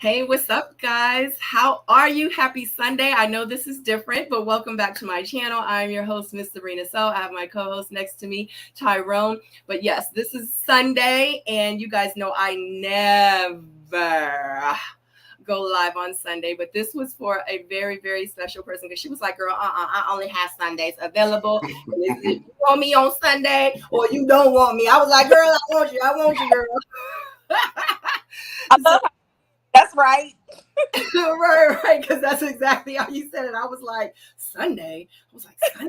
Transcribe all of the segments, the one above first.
Hey, what's up, guys? How are you? Happy Sunday. I know this is different, but welcome back to my channel. I'm your host, Miss Sabrina. So I have my co-host next to me, Tyrone. But yes, this is Sunday, and you guys know I never go live on Sunday, but this was for a very, very special person because she was like, girl, I only have Sundays available. And if you want me on Sunday or you don't want me, I was like, girl, I want you, girl. I love how that's right. right, because that's exactly how you said it. I was like, Sunday? I was like, Sunday?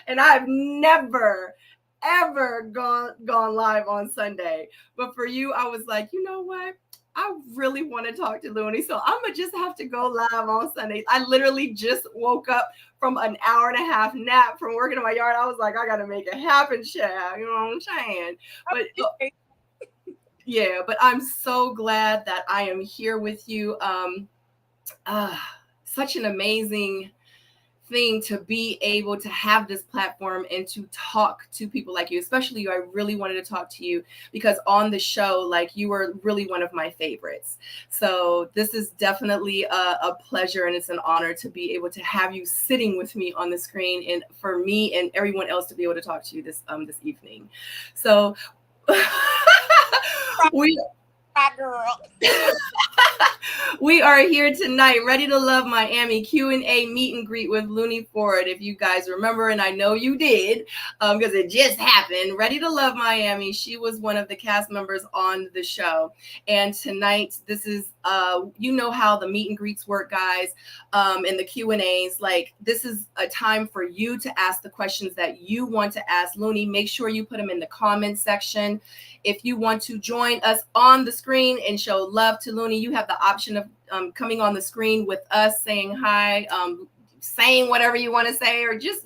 And I've never, ever gone live on Sunday. But for you, I was like, you know what? I really want to talk to Lunie, so I'm gonna just have to go live on Sundays. I literally just woke up from an hour and a half nap from working in my yard. I was like, I gotta make it happen, child. You know what I'm saying? But yeah, but I'm so glad that I am here with you. Such an amazing thing to be able to have this platform and to talk to people like you, especially you. I really wanted to talk to you because on the show, like, you were really one of my favorites. So this is definitely a pleasure, and it's an honor to be able to have you sitting with me on the screen, and for me and everyone else to be able to talk to you this evening. So we Girl. we are here tonight, ready to love Miami Q&A meet and greet with Lunie Forde. If you guys remember, and I know you did, because it just happened. Ready to love Miami. She was one of the cast members on the show, and tonight this is you know how the meet and greets work, guys, and the Q&As. Like, this is a time for you to ask the questions that you want to ask Lunie. Make sure you put them in the comment section. If you want to join us on the screen and show love to Lunie, you have the option of coming on the screen with us, saying hi, saying whatever you want to say, or just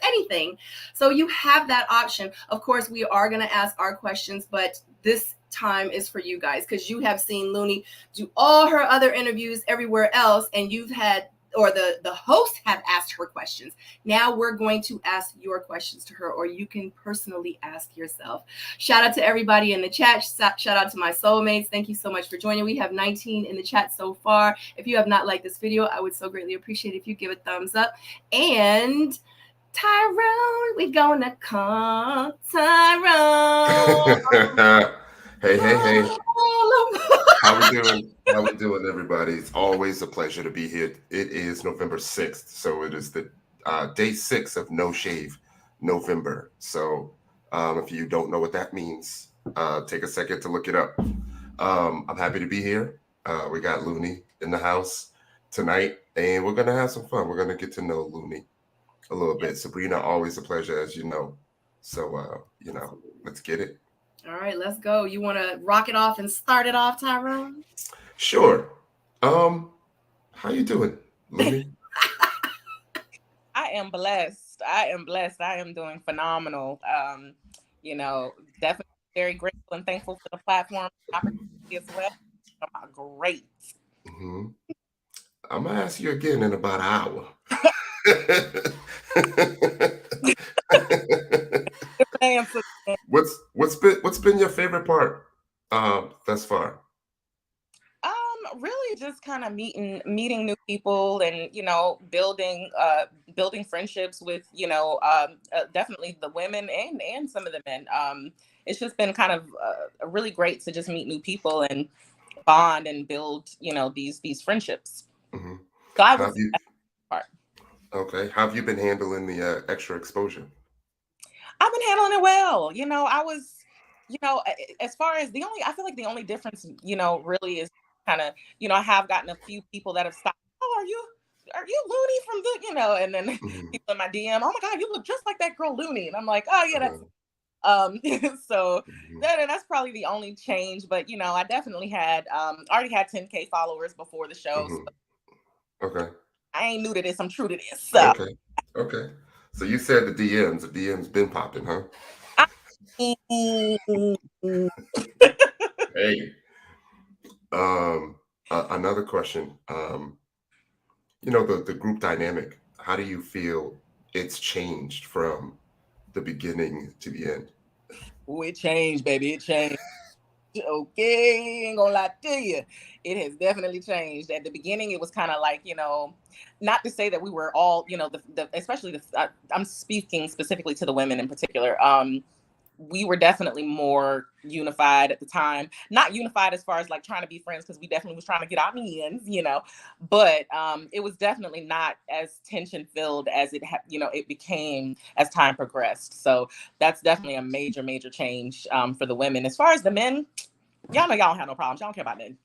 anything. So you have that option. Of course, we are going to ask our questions, but this time is for you guys because you have seen Lunie do all her other interviews everywhere else, and you've had, or the hosts have asked her questions. Now we're going to ask your questions to her, or you can personally ask yourself. Shout out to everybody in the chat. Shout out to my soulmates. Thank you so much for joining. We have 19 in the chat so far. If you have not liked this video, I would so greatly appreciate it if you give a thumbs up. And Tyrone, we gonna call Tyrone. Hey. How we doing? How we doing, everybody? It's always a pleasure to be here. It is November 6th, so it is the day 6 of No Shave November. So if you don't know what that means, take a second to look it up. I'm happy to be here. We got Lunie in the house tonight, and we're going to have some fun. We're going to get to know Lunie a little bit. Sabrina, always a pleasure, as you know. So, let's get it. All right, let's go. You want to rock it off and start it off, Tyrone? Sure. How you doing, Lunie? I am blessed. I am doing phenomenal. Definitely very grateful and thankful for the platform opportunity as well. Great. Mm-hmm. I'm gonna ask you again in about an hour. What's been your favorite part thus far? Really just kind of meeting new people and building friendships with definitely the women and some of the men. It's just been kind of really great to just meet new people and bond and build these friendships. Mm-hmm. So I was part. Okay. How have you been handling the extra exposure? I've been handling it well. I was, as far as I feel like the only difference, really is kind of, I have gotten a few people that have stopped. Oh, are you Lunie from the, and then Mm-hmm. people in my DM, oh my God, you look just like that girl Lunie. And I'm like, oh yeah, that's, so mm-hmm. that's probably the only change. But, I definitely had, already had 10K followers before the show. Mm-hmm. So okay. I ain't new to this. I'm true to this. So. Okay. So you said the DMs been popping, huh? Hey. Another question. The group dynamic. How do you feel it's changed from the beginning to the end? Oh, it changed, baby. It changed. Okay, ain't gonna lie to you. It has definitely changed. At the beginning, it was kind of like, not to say that we were all, especially I'm speaking specifically to the women in particular. We were definitely more unified at the time. Not unified as far as like trying to be friends, because we definitely was trying to get our men's, but it was definitely not as tension filled as it became as time progressed. So that's definitely a major, major change for the women. As far as the men, y'all know y'all don't have no problems. Y'all don't care about nothing.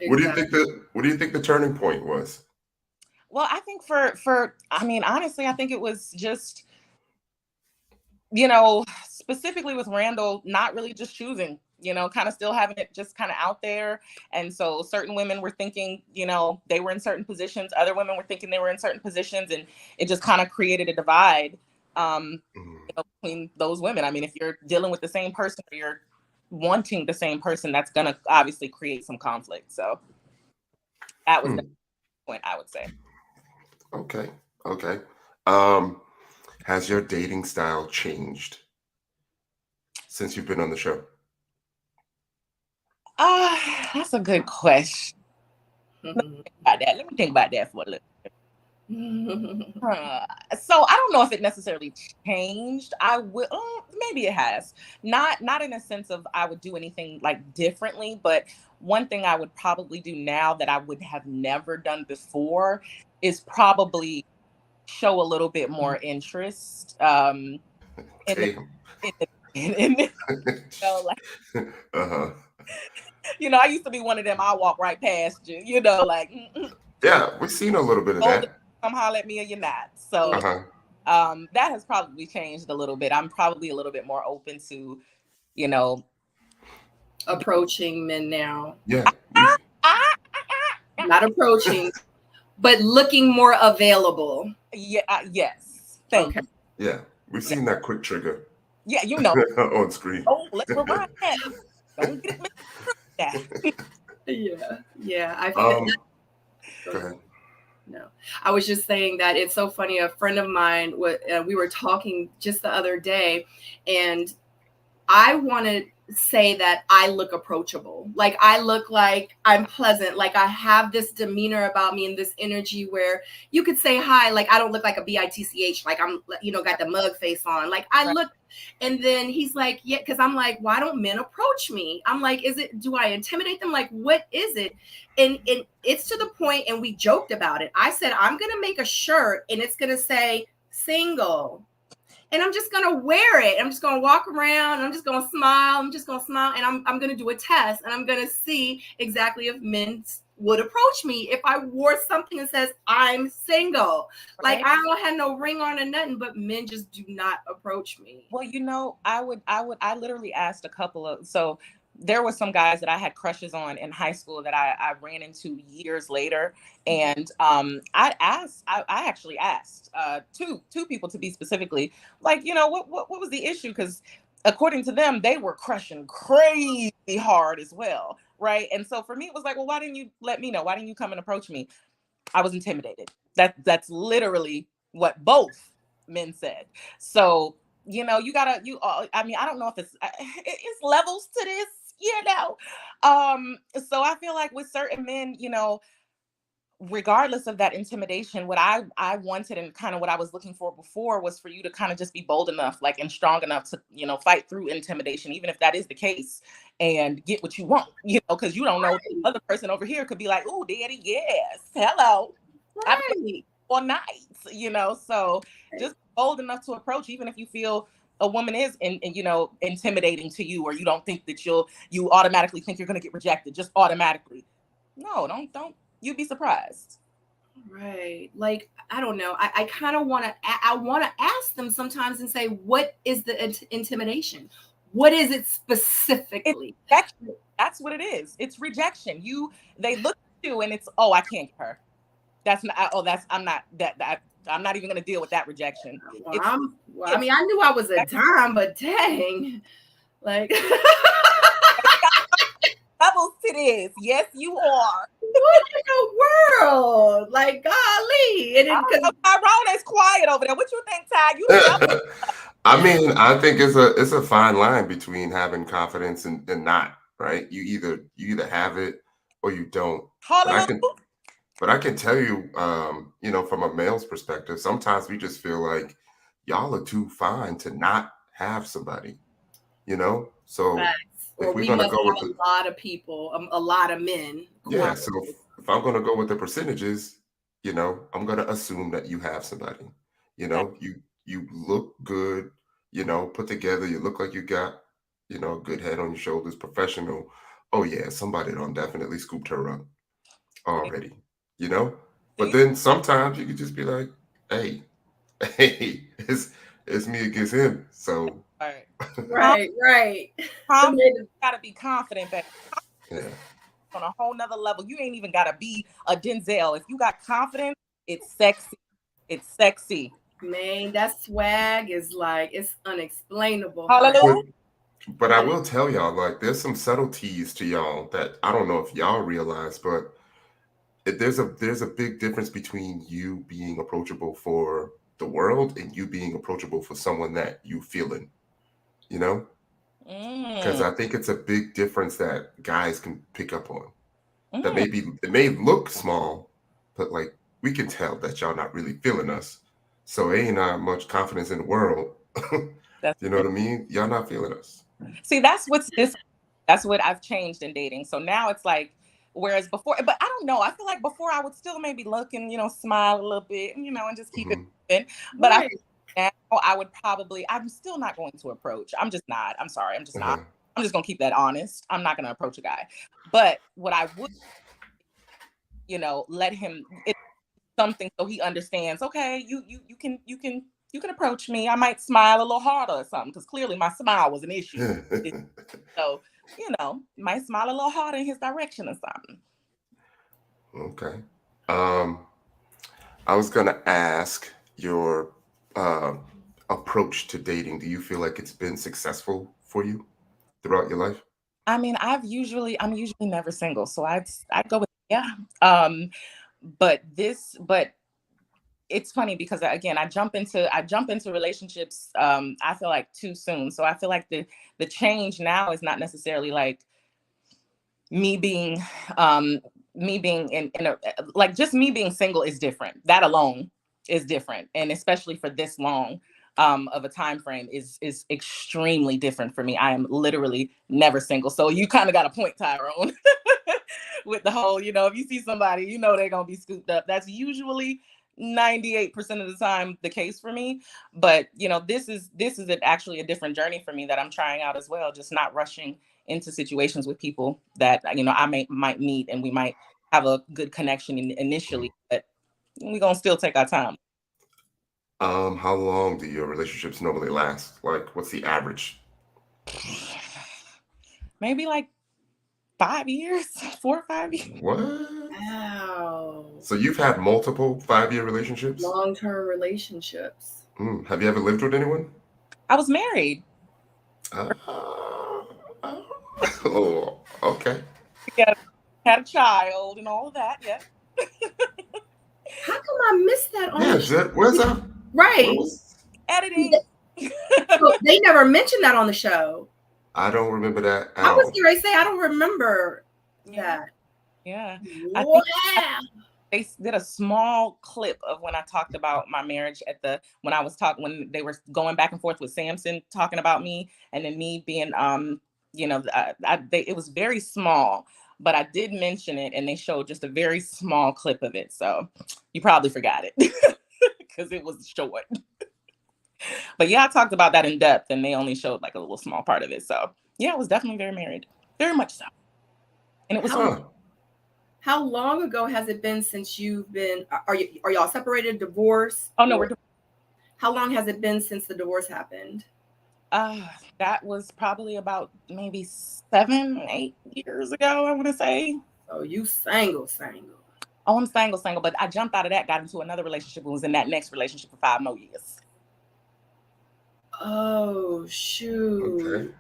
What do you think the turning point was? Well, I think honestly, I think it was just, specifically with Randall, not really just choosing, kind of still having it just kind of out there. And so certain women were thinking, they were in certain positions. Other women were thinking they were in certain positions. And it just kind of created a divide between those women. I mean, if you're dealing with the same person or you're wanting the same person, that's going to obviously create some conflict. So that was the point, I would say. Okay. Has your dating style changed since you've been on the show? That's a good question. Let me think about that for a little bit. So I don't know if it necessarily changed. I will, maybe it has. Not in a sense of I would do anything like differently, but one thing I would probably do now that I would have never done before is probably show a little bit more interest. I used to be one of them. I'll walk right past you. Yeah, we've seen a little bit of that. Come holler at me or you're not. So that has probably changed a little bit. I'm probably a little bit more open to, approaching men now. Yeah. Not approaching, but looking more available. Yeah. Yes. Thank you. Yeah. We've seen that quick trigger. Yeah, on screen. Oh, let's rewind that. Don't get me. Yeah. I feel go ahead. No, I was just saying that it's so funny. A friend of mine, we were talking just the other day, and I want to say that I look approachable. Like I look like I'm pleasant. Like I have this demeanor about me and this energy where you could say hi. Like I don't look like a bitch. Like I'm, got the mug face on. Like I look. And then he's like, yeah, because I'm like, why don't men approach me? I'm like, do I intimidate them? Like, what is it? And it's to the point, and we joked about it. I said, I'm going to make a shirt and it's going to say single. And I'm just going to wear it. I'm just going to walk around. I'm just going to smile. And I'm going to do a test. And I'm going to see exactly if men would approach me if I wore something that says I'm single. Right. Like I don't have no ring on or nothing, but men just do not approach me. Well, I literally asked a couple of, so there were some guys that I had crushes on in high school that I ran into years later. And I actually asked two people to be specifically like, what was the issue? Because according to them, they were crushing crazy hard as well. Right. And so for me, it was like, well, why didn't you let me know? Why didn't you come and approach me? I was intimidated. That's literally what both men said. So, I don't know if it's levels to this, so I feel like with certain men, regardless of that intimidation, what I wanted and kind of what I was looking for before was for you to kind of just be bold enough, like, and strong enough to, fight through intimidation, even if that is the case, and get what you want, because you don't know, the other person over here could be like, oh, daddy, yes, hello, right. Or nights, so just bold enough to approach, even if you feel a woman is intimidating to you, or you don't think that you automatically think you're going to get rejected, just automatically. No, don't. You'd be surprised. Right. Like, I don't know. I kind of want to ask them sometimes and say, what is the intimidation? What is it specifically? That's what it is. It's rejection. They look at you and it's, oh, I can't get her. I'm not even going to deal with that rejection. I knew I was a dime, but dang. Like. Levels to this. Yes, you are. What in the world? Like, golly. And Tyrona's quiet over there. What you think, Ty? I mean, I think it's a fine line between having confidence and not, right? You either have it or you don't. But I Hallelujah. can but I can tell you, from a male's perspective, sometimes we just feel like y'all are too fine to not have somebody, So Facts. Or if we're we gonna must go with have the a lot of people, a lot of men. yeah, so if I'm gonna go with the percentages, I'm gonna assume that you have somebody. You look good, put together, you look like you got, a good head on your shoulders, professional. Oh yeah, somebody done definitely scooped her up already, you know? But then sometimes you could just be like, hey, hey, it's me against him. So Right. Right. Gotta be confident, baby. yeah. On a whole nother level. You ain't even gotta be a Denzel. If you got confidence, it's sexy. It's sexy. Man, that swag is like, it's unexplainable. Hallelujah. But I will tell y'all, like, there's some subtleties to y'all that I don't know if y'all realize, but there's a big difference between you being approachable for the world and you being approachable for someone that you feeling, you know? Because I think it's a big difference that guys can pick up on. That maybe it may look small, but like we can tell that y'all not really feeling us. So ain't not much confidence in the world. You know what I mean? Y'all not feeling us. See, that's what I've changed in dating. So now it's like, whereas before, but I don't know. I feel like before I would still maybe look and, smile a little bit and, and just keep it moving. But Right. now I would I'm still not going to approach. I'm just not. I'm sorry. I'm just not. I'm just going to keep that honest. I'm not going to approach a guy. But what I would, let him, it's something so he understands, okay, you can approach me. I might smile a little harder or something because clearly my smile was an issue. So, might smile a little harder in his direction or something. Okay. I was gonna ask your approach to dating. Do you feel like it's been successful for you throughout your life? I mean, I'm usually never single, so I'd go with yeah. But it's funny because again, I jump into relationships. I feel like too soon, so I feel like the change now is not necessarily like me being in a like just me being single is different. That alone is different, and especially for this long of a time frame is extremely different for me. I am literally never single, so you kind of got a point, Tyrone, with the whole if you see somebody they're gonna be scooped up. That's usually 98% of the time the case for me, but this is actually a different journey for me that I'm trying out as well, just not rushing into situations with people that I might meet and we might have a good connection initially, but we're gonna still take our time. How long do your relationships normally last? Like, what's the average? Maybe like 5 years, 4 or 5 years. What? Wow. So you've had multiple 5-year relationships? Long-term relationships. Have you ever lived with anyone? I was married. Oh, okay. Yeah, had a child and all of that. Yeah. How come I missed that on the show? Where's that? Right. Editing. So they never mentioned that on the show. I don't remember that. I was going to say, I don't remember that. Yeah. Wow. They did a small clip of when I talked about my marriage when they were going back and forth with Samson talking about me, and then me being it was very small, but I did mention it and they showed just a very small clip of it, so you probably forgot it because it was short. But yeah, I talked about that in depth and they only showed like a little small part of it. So yeah, I was definitely very married, very much so. And it was How long ago has it been since you've been? Are y'all separated, divorced? Oh no, we're. How long has it been since the divorce happened? That was probably about maybe 7-8 years ago, I want to say. Oh, you single. Oh, I'm single, but I jumped out of that, got into another relationship, and was in that next relationship for 5 more years. Oh shoot. Okay.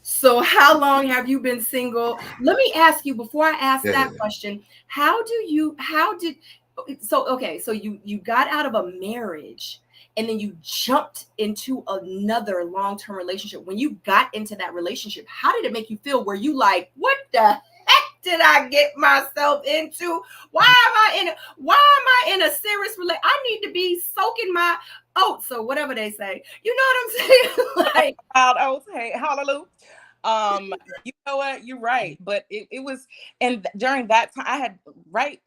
So how long have you been single? Let me ask you before I ask that question. So you got out of a marriage and then you jumped into another long-term relationship. When you got into that relationship, how did it make you feel? Were you like, what the heck did I get myself into? Why am I in a serious relationship? I need to be soaking my oats or whatever they say. You know what I'm saying? Like, Wild oats, hey, hallelujah. You know what? You're right. But it was, and during that time, I had, right,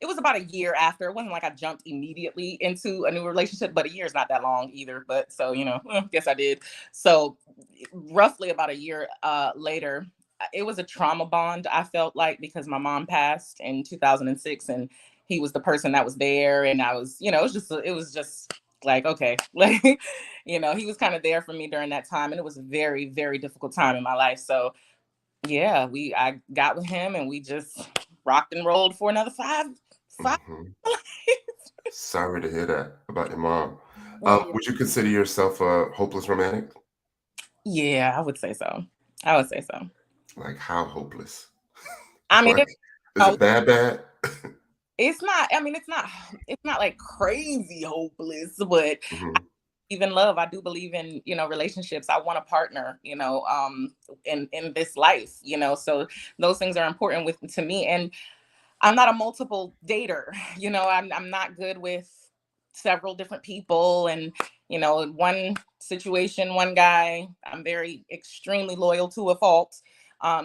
it was about a year after. It wasn't like I jumped immediately into a new relationship, but a year is not that long either. But so, guess I did. So roughly about a year later, it was a trauma bond, I felt like, because my mom passed in 2006 and he was the person that was there. And I was, it was just like, okay, like, he was kind of there for me during that time. And it was a very, very difficult time in my life. So yeah, I got with him and we just rocked and rolled for another five. Sorry to hear that about your mom. Yeah. Would you consider yourself a hopeless romantic? Yeah, I would say so. Like how hopeless? I mean, Like, is it bad? it's not. I mean, it's not like crazy hopeless, but even love. I do believe in relationships. I want a partner, in this life, So those things are important to me, and I'm not a multiple dater. I'm not good with several different people, and one situation, one guy. I'm very extremely loyal to a fault.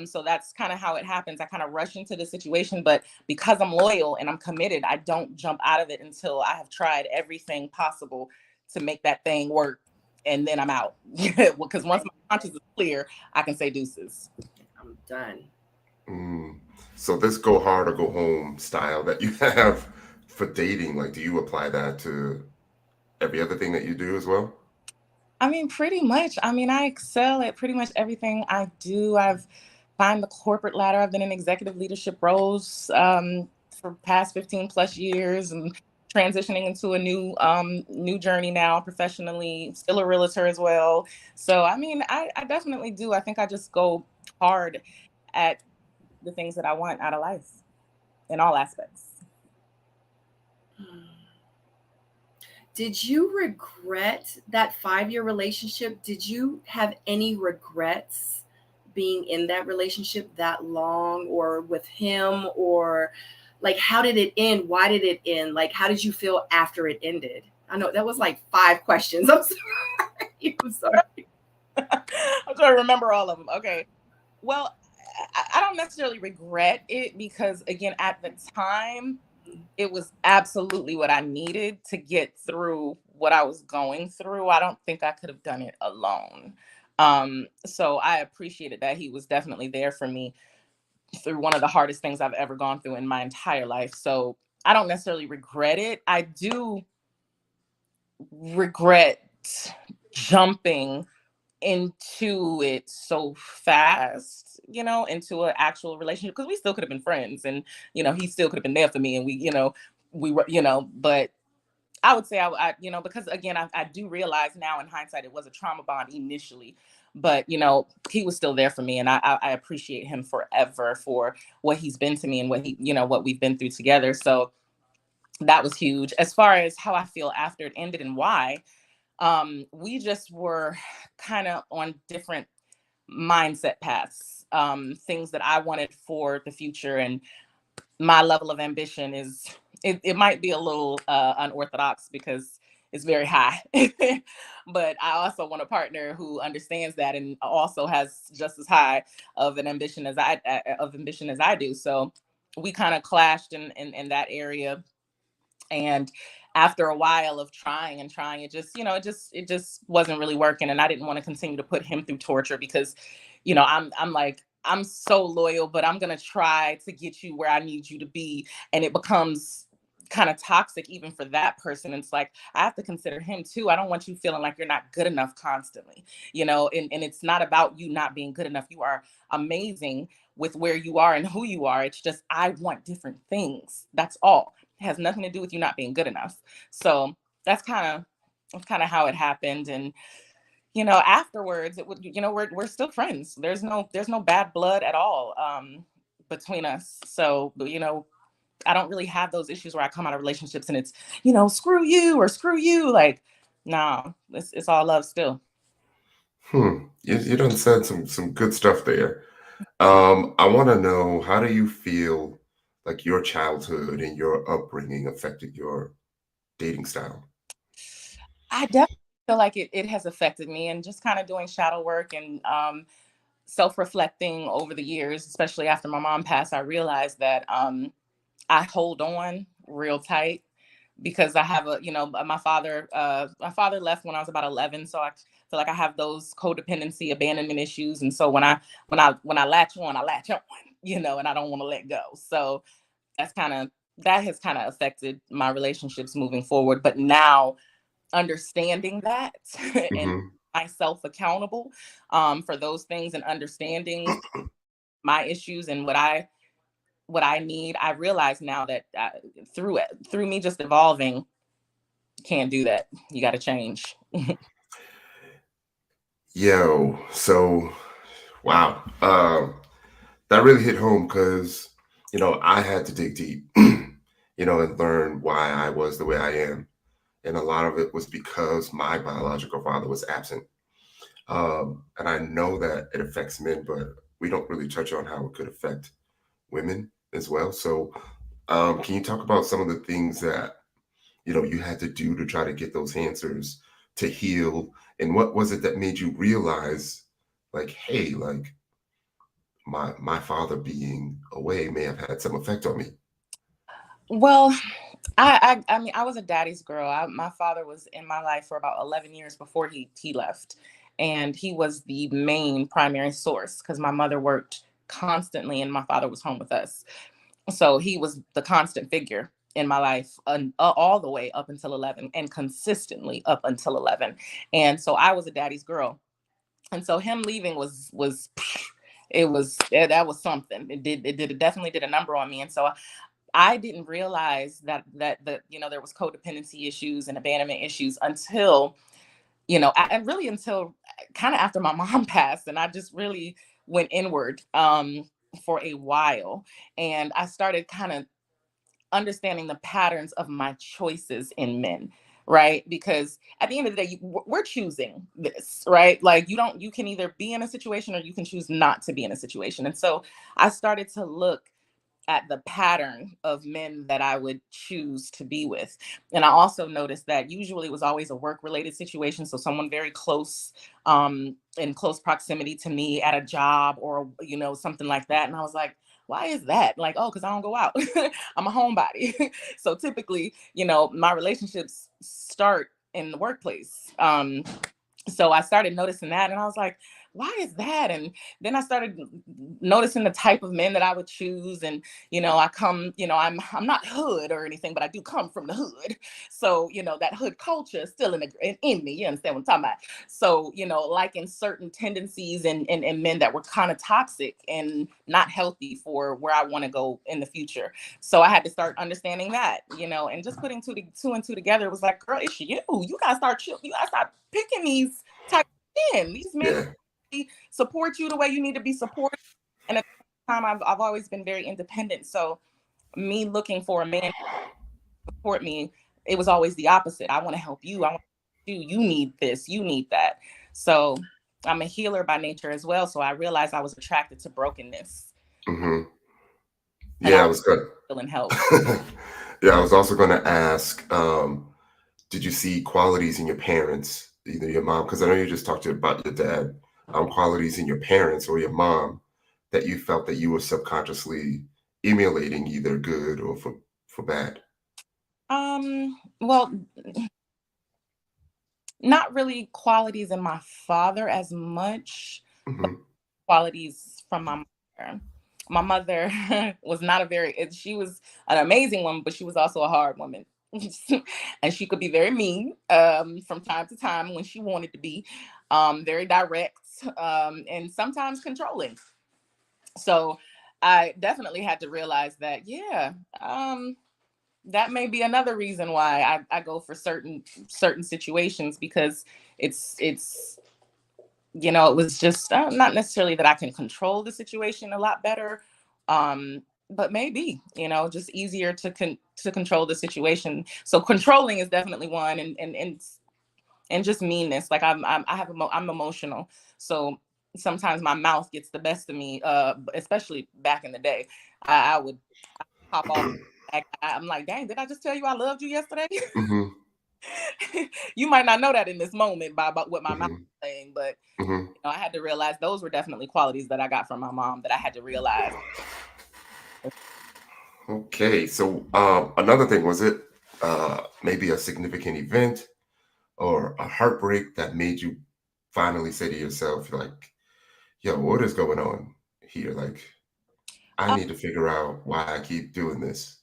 So that's kind of how it happens. I kind of rush into the situation, but because I'm loyal and I'm committed, I don't jump out of it until I have tried everything possible to make that thing work, and then I'm out. Because once my conscience is clear, I can say deuces. I'm done. So this go hard or go home style that you have for dating, like, do you apply that to every other thing that you do as well? I mean, pretty much. I mean, I excel at pretty much everything I do. I've climbed the corporate ladder. I've been in executive leadership roles for past 15 plus years, and transitioning into a new journey now professionally. Still a realtor as well. So, I mean, I definitely do. I think I just go hard at the things that I want out of life in all aspects. Did you regret that 5-year relationship? Did you have any regrets being in that relationship that long, or with him, or like, how did it end? Why did it end? Like, how did you feel after it ended? I know that was like 5 questions. I'm sorry. I'm sorry. I'm trying to remember all of them. Okay. Well, I don't necessarily regret it because, again, at the time, it was absolutely what I needed to get through what I was going through. I don't think I could have done it alone. So I appreciated that he was definitely there for me through one of the hardest things I've ever gone through in my entire life. So I don't necessarily regret it. I do regret jumping into it so fast, into an actual relationship, because we still could have been friends, and he still could have been there for me, and we were, but I would say because again, I do realize now in hindsight it was a trauma bond initially, but he was still there for me, and I appreciate him forever for what he's been to me and what we've been through together. So that was huge. As far as how I feel after it ended and why, we just were kind of on different mindset paths, things that I wanted for the future, and my level of ambition it might be a little unorthodox because it's very high. But I also want a partner who understands that and also has just as high of an ambition as I do. So we kind of clashed in that area. And after a while of trying and trying, it just wasn't really working. And I didn't want to continue to put him through torture because, I'm like, I'm so loyal, but I'm going to try to get you where I need you to be. And it becomes kind of toxic even for that person. It's like, I have to consider him too. I don't want you feeling like you're not good enough constantly, and it's not about you not being good enough. You are amazing with where you are and who you are. It's just, I want different things. That's all. It has nothing to do with you not being good enough. So that's kind of how it happened. And afterwards, it would, we're still friends. There's no bad blood at all between us. So I don't really have those issues where I come out of relationships and it's screw you or screw you. Like, No, it's all love still. You done said some good stuff there. I want to know, how do you feel like your childhood and your upbringing affected your dating style? I definitely feel like it has affected me, and just kind of doing shadow work and self-reflecting over the years, especially after my mom passed, I realized that I hold on real tight because I have my father left when I was about 11. So I feel like I have those codependency abandonment issues. And so when I latch on, I latch on, and I don't want to let go. So that has kind of affected my relationships moving forward. But now understanding that and Hmm. myself accountable for those things, and understanding my issues and what I need, I realize now that through me just evolving, can't do that. You got to change. Yo, so wow, that really hit home because I had to dig deep, and learn why I was the way I am, and a lot of it was because my biological father was absent. And I know that it affects men, but we don't really touch on how it could affect women as well. So, can you talk about some of the things that you had to do to try to get those answers to heal, and what was it that made you realize, like, hey, like my father being away may have had some effect on me? Well, I mean, I was a daddy's girl. My father was in my life for about 11 years before he left, and he was the main primary source because my mother worked constantly and my father was home with us. So he was the constant figure in my life, all the way up until 11, and consistently up until 11. And so I was a daddy's girl. And so him leaving was that was something. It definitely did a number on me. And so I didn't realize that there was codependency issues and abandonment issues until, and really until kind of after my mom passed, and I just really went inward for a while, and I started kind of understanding the patterns of my choices in men, right? Because at the end of the day, we're choosing this, right? Like you can either be in a situation or you can choose not to be in a situation. And so I started to look at the pattern of men that I would choose to be with. And I also noticed that usually it was always a work related situation. So someone very close, in close proximity to me at a job or, something like that. And I was like, why is that? Like, oh, because I don't go out. I'm a homebody. So typically, my relationships start in the workplace. So I started noticing that, and I was like, why is that? And then I started noticing the type of men that I would choose. And I come, I'm not hood or anything, but I do come from the hood. So that hood culture is still in me. You understand what I'm talking about? So like in certain tendencies and men that were kind of toxic and not healthy for where I want to go in the future. So I had to start understanding that, and just putting two and two together. It was like, girl, it's you. You gotta start picking these type of men. These men Yeah. support you the way you need to be supported. And at the time, I've always been very independent. So me looking for a man to support me, it was always the opposite. I want to help you. I want you. You need this. You need that. So I'm a healer by nature as well. So I realized I was attracted to brokenness, Hmm. and Yeah, I I was was good. feeling help. Yeah, I was also going to ask, did you see qualities in your parents, either your mom, because I know you just talked about your dad, qualities in your parents or your mom that you felt that you were subconsciously emulating, either good or for bad? Well, not really qualities in my father as much, Hmm. qualities from my mother. My mother was not she was an amazing woman, but she was also a hard woman. And she could be very mean from time to time when she wanted to be, very direct, and sometimes controlling. So I definitely had to realize that, yeah, that may be another reason why I go for certain situations, because it's it was just not necessarily that I can control the situation a lot better, but maybe just easier to control the situation. So controlling is definitely one, and and just meanness. Like I'm emotional, so sometimes my mouth gets the best of me. Especially back in the day, I would pop off. I'm like, dang, did I just tell you I loved you yesterday? Mm-hmm. You might not know that in this moment by what my mouth is saying, but Mm-hmm. you know, I had to realize those were definitely qualities that I got from my mom that I had to realize. Okay, so another thing, was it maybe a significant event or a heartbreak that made you finally say to yourself, like, yo, what is going on here? Like, I need to figure out why I keep doing this.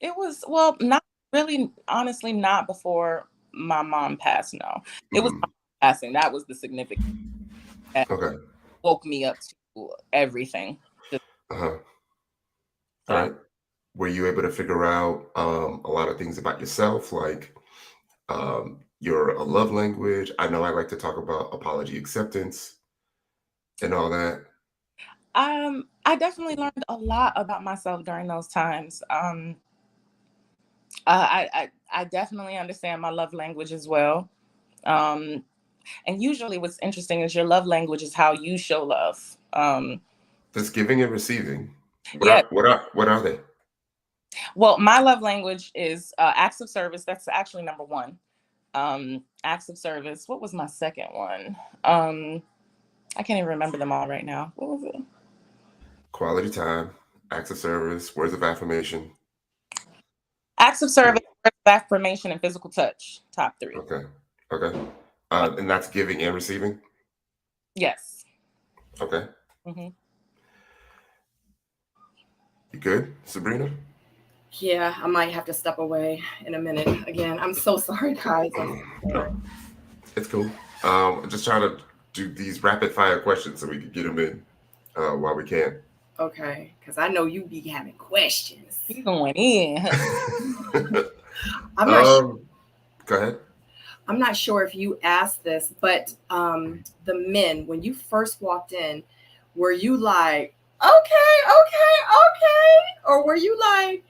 It was, well, not really, honestly, not before my mom passed. No, it was my passing. That was the significant that Okay. woke me up to everything. Uh-huh. All So, right. Were you able to figure out a lot of things about yourself, like your love language? I know I like to talk about apology acceptance and all that. I definitely learned a lot about myself during those times. I definitely understand my love language as well. Um, and usually what's interesting is your love language is how you show love. Just giving and receiving. Yeah. What are they? Well, my love language is acts of service. That's actually number one. Acts of service. What was my second one? I can't even remember them all right now. What was it? Quality time, acts of service, words of affirmation. Acts of service, words of affirmation, and physical touch. Top three. Okay. Okay. And that's giving and receiving? Yes. Okay. Mm-hmm. You good, Sabrina? Yeah, I might have to step away in a minute. Again, I'm so sorry, guys. I'm so sorry. It's cool. I'm just trying to do these rapid fire questions so we can get them in while we can. Okay, because I know you be having questions. You going in? I'm not. Go ahead. I'm not sure if you asked this, but the men, when you first walked in, were you like, okay, or were you like,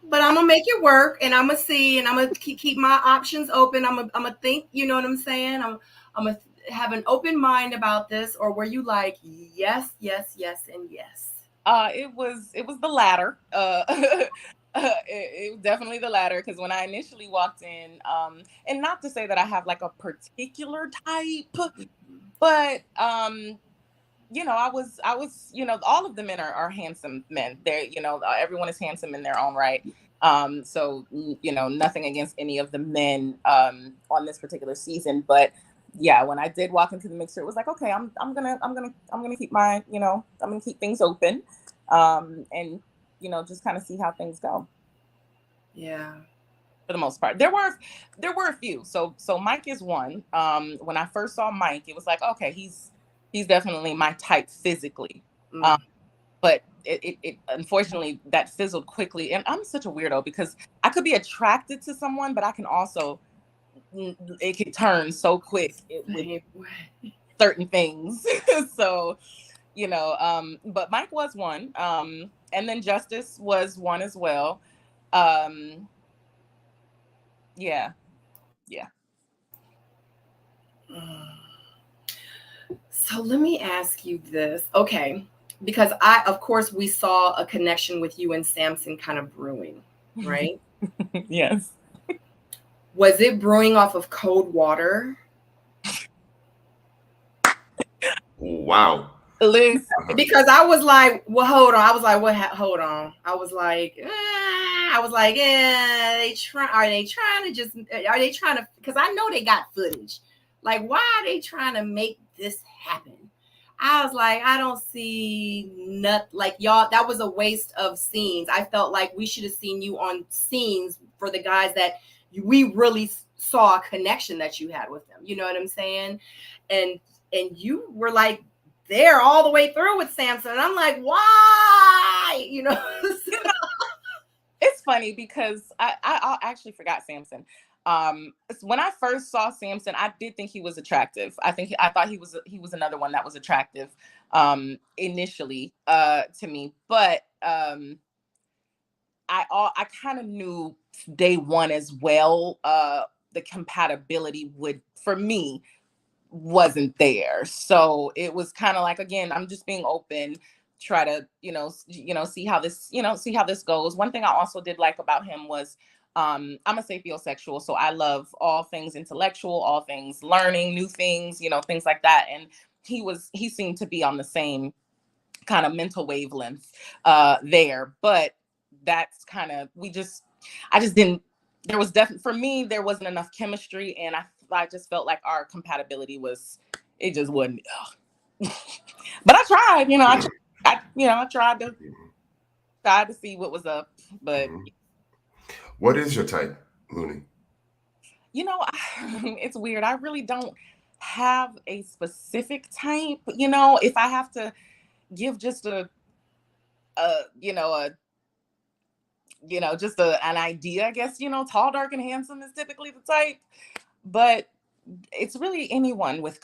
but I'm gonna make it work, and I'm gonna see, and I'm gonna keep my options open. I'm gonna think, you know what I'm saying? I'm gonna have an open mind about this, or were you like, yes, yes, yes, and yes? It was the latter. It was definitely the latter, because when I initially walked in, and not to say that I have like a particular type, but you know, I was, you know, all of the men are handsome men. They're, you know, everyone is handsome in their own right. So you know, nothing against any of the men on this particular season, but yeah, when I did walk into the mixer, it was like, okay, I'm gonna keep my, you know, I'm gonna keep things open, and you know, just kind of see how things go. Yeah. For the most part, there were a few. So Mike is one. When I first saw Mike, it was like, okay, he's definitely my type physically. But it unfortunately that fizzled quickly, and I'm such a weirdo because I could be attracted to someone, but I can also, it could turn so quick with certain things. So, you know, but Mike was one, and then Justice was one as well. Yeah. So let me ask you this. Okay. Because of course, we saw a connection with you and Samson kind of brewing, right? Yes. Was it brewing off of cold water? Wow. Listen. Because I was like, well, hold on. I was like, what? Hold on. I was like, are they trying to, because I know they got footage. Like, why are they trying to make this happen? I was like, I don't see nothing. Like, y'all, that was a waste of scenes. I felt like we should have seen you on scenes for the guys that we really saw a connection that you had with them. You know what I'm saying? And you were like there all the way through with Samson. And I'm like, why? You know? It's funny because I actually forgot Samson. When I first saw Samson, I did think he was attractive. I thought he was another one that was attractive initially to me, but I kind of knew day one as well. The compatibility for me wasn't there. So it was kind of like, again, I'm just being open, try to, see how this goes. One thing I also did like about him was, I'm a sapiosexual, so I love all things intellectual, all things learning, new things, things like that. And he seemed to be on the same kind of mental wavelength there. But that's kind of, I just didn't, there was definitely, for me, there wasn't enough chemistry. And I just felt like our compatibility it just wasn't. But I tried, I tried to see what was up. But what is your type, Lunie? It's weird. I really don't have a specific type. If I have to give just an idea, I guess, tall, dark, and handsome is typically the type. But it's really anyone with,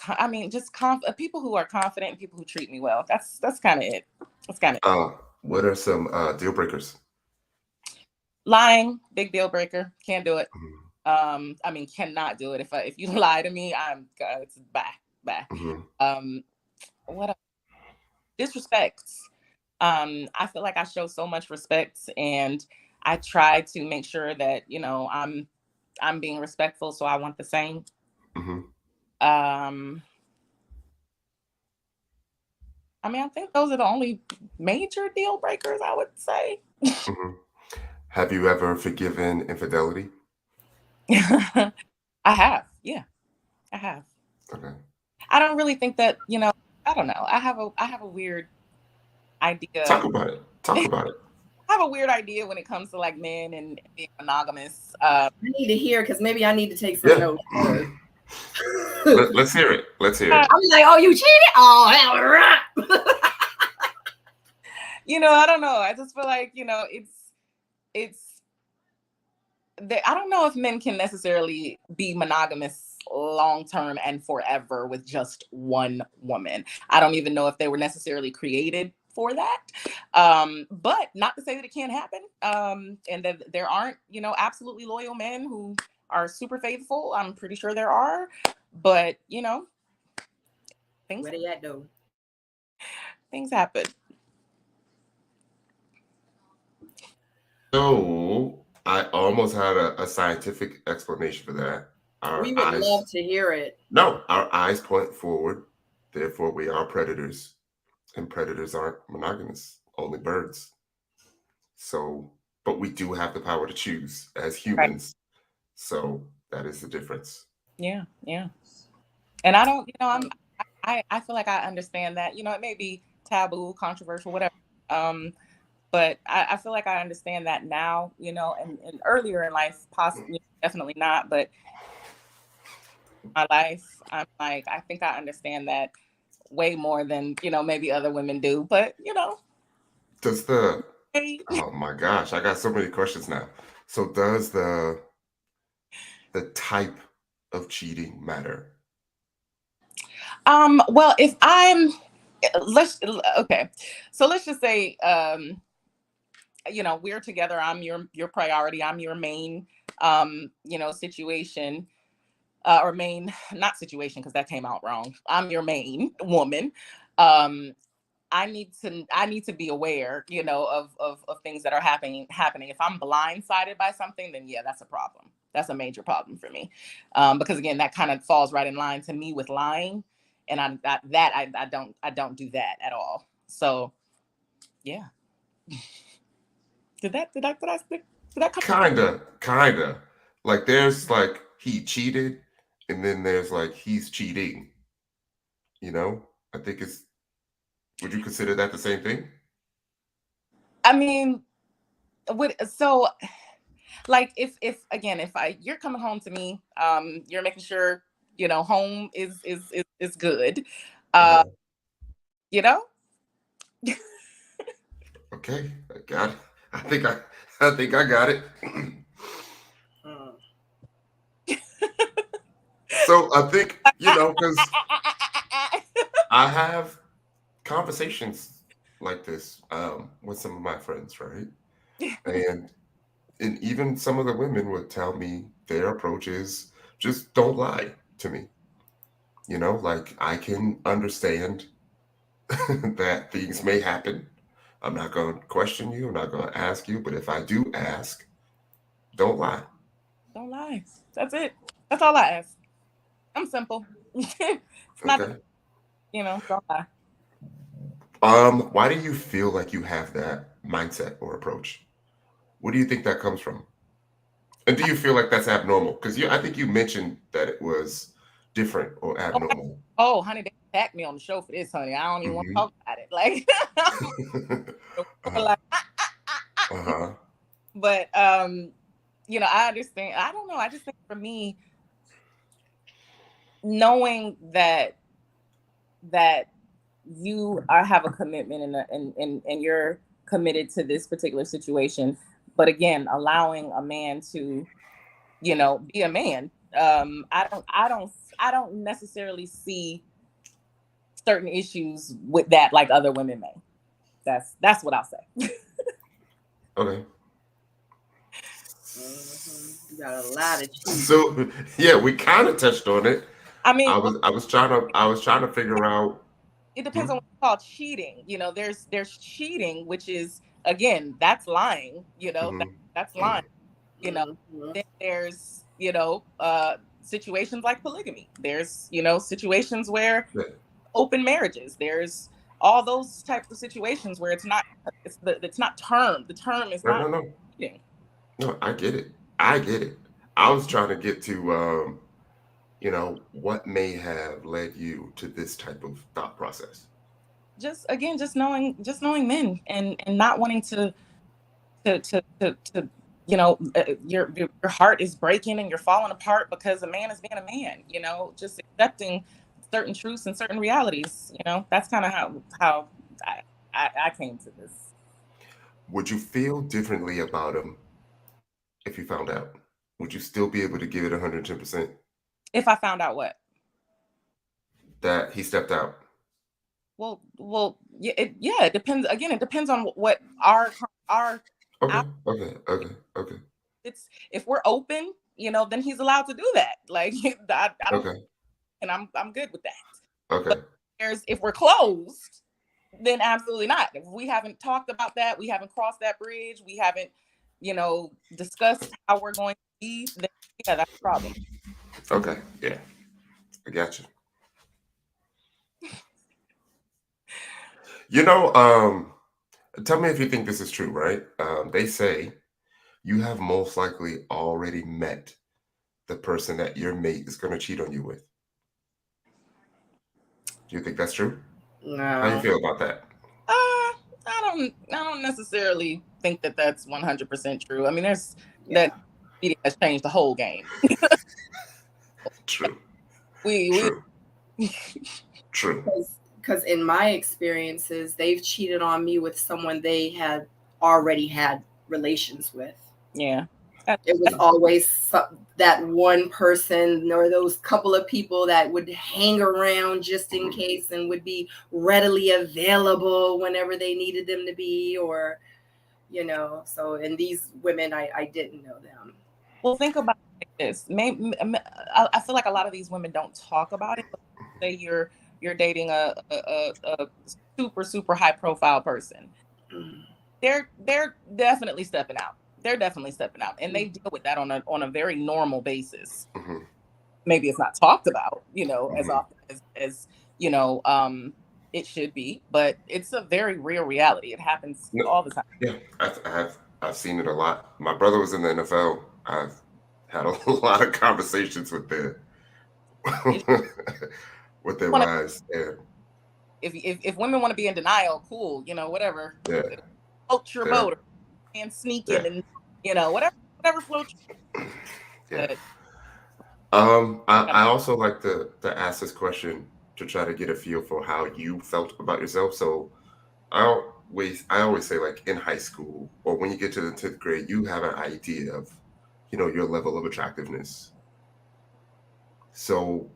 just people who are confident and people who treat me well. That's kind of it. That's kind of it. What are some deal breakers? Lying, big deal breaker. Can't do it. Cannot do it. If you lie to me, it's back. What else? Disrespect. I feel like I show so much respect, and I try to make sure that I'm being respectful. So I want the same. I think those are the only major deal breakers, I would say. Have you ever forgiven infidelity? I have. Yeah, I have. Okay. I don't really think that, I don't know. I have a weird idea. Talk about it. I have a weird idea when it comes to like men and being monogamous. I need to hear, because maybe I need to take some notes. Let's hear it. I'm like, oh, you cheated? Oh, hell, right. I don't know. I just feel like, I don't know if men can necessarily be monogamous long-term and forever with just one woman. I don't even know if they were necessarily created for that. But not to say that it can't happen. And that there aren't, absolutely loyal men who are super faithful. I'm pretty sure there are, but things, where they at though? Things happen. So I almost had a scientific explanation for that. We would love to hear it. No, our eyes point forward. Therefore, we are predators, and predators aren't monogamous, only birds. So, but we do have the power to choose as humans. Right. So that is the difference. Yeah. And I don't, I feel like I understand that. It may be taboo, controversial, whatever. But I feel like I understand that now, and earlier in life, possibly, definitely not. But my life, I'm like, I think I understand that way more than, maybe other women do. But, Does oh my gosh, I got so many questions now. So does the type of cheating matter? Well, if okay. So let's just say, we're together. I'm your priority. I'm your main, situation, or main, not situation, because that came out wrong. I'm your main woman. I need to be aware, of things that are happening. If I'm blindsided by something, then yeah, that's a problem. That's a major problem for me. Because again, that kind of falls right in line to me with lying. And I don't do that at all. So yeah. Did I Kinda. Like there's like he cheated, and then there's like he's cheating. I think would you consider that the same thing? So like if you're coming home to me, you're making sure, home is good. Okay, I got it. I think I got it. So I think, because I have conversations like this with some of my friends, right? And even some of the women would tell me their approach is just don't lie to me. Like I can understand that things may happen. I'm not going to question you. I'm not going to ask you. But if I do ask, don't lie. Don't lie. That's it. That's all I ask. I'm simple. It's not, Okay. don't lie. Why do you feel like you have that mindset or approach? What do you think that comes from? And do you feel like that's abnormal? Because I think you mentioned that it was different or Oh, abnormal. oh, honey, they attacked me on the show for this, honey. I don't even want to Hmm. talk about it. Like, uh-huh. like, Uh-huh. but I understand. I don't know. I just think for me, knowing that you have a commitment and you're committed to this particular situation, but again, allowing a man to, be a man. I don't necessarily see certain issues with that like other women may. That's what I'll say. Okay. You got a lot of cheese. So yeah, we kind of touched on it. I mean, I was trying to figure out. it depends Hmm? on what's called cheating. There's cheating, which is, again, that's lying. Hmm. That's lying. You know, Mm-hmm. then there's situations like polygamy. There's situations where Yeah. open marriages. There's all those types of situations where it's not term. The term is No, not no, no, cheating. no. I get it. I get it. I was trying to get to what may have led you to this type of thought process. Just again, just knowing men and not wanting to your heart is breaking and you're falling apart because a man is being a man. Just accepting certain truths and certain realities. That's kind of how I came to this. Would you feel differently about him if you found out? Would you still be able to give it 110% If I found out what? that he stepped out? Well, yeah, it depends. Again, it depends on what our Okay, okay, okay, okay, it's if we're open, then he's allowed to do that. Like, I don't, okay, and I'm good with that. But okay, if we're closed, then absolutely not. If we haven't talked about that, we haven't crossed that bridge, we haven't, discussed how we're going to be, then yeah, that's a problem. okay. Yeah, I got you. You know, tell me if you think this is true, right? They say you have most likely already met the person that your mate is going to cheat on you with. Do you think that's true? How you No. feel about that? I don't necessarily think that that's 100% true. I mean, there's Yeah. that media has changed the whole game. True, We true, true. Because in my experiences, they've cheated on me with someone they had already had relations with. yeah. It was always that one person or those couple of people that would hang around just in Mhm. case and would be readily available whenever they needed them to be, or so. And these women, I didn't know them. Well, think about it like this. Maybe I feel like a lot of these women don't talk about it. But say you're dating a super super high profile person. Mm. They're definitely stepping out. They're definitely stepping out, and they deal with that on a very normal basis. Mhm. Maybe it's not talked about, as Mhm. often as you know it should be, but it's a very real reality. It happens No, all the time. yeah, I've seen it a lot. My brother was in the NFL. I've had a lot of conversations with their If with their wanna, wives, and if women want to be in denial, cool, whatever. yeah, Float your yeah, boat and yeah, sneaking and whatever floats. yeah. But I also like to ask this question to try to get a feel for how you felt about yourself. So I always say, like, in high school or when you get to the 10th grade, you have an idea of your level of attractiveness. So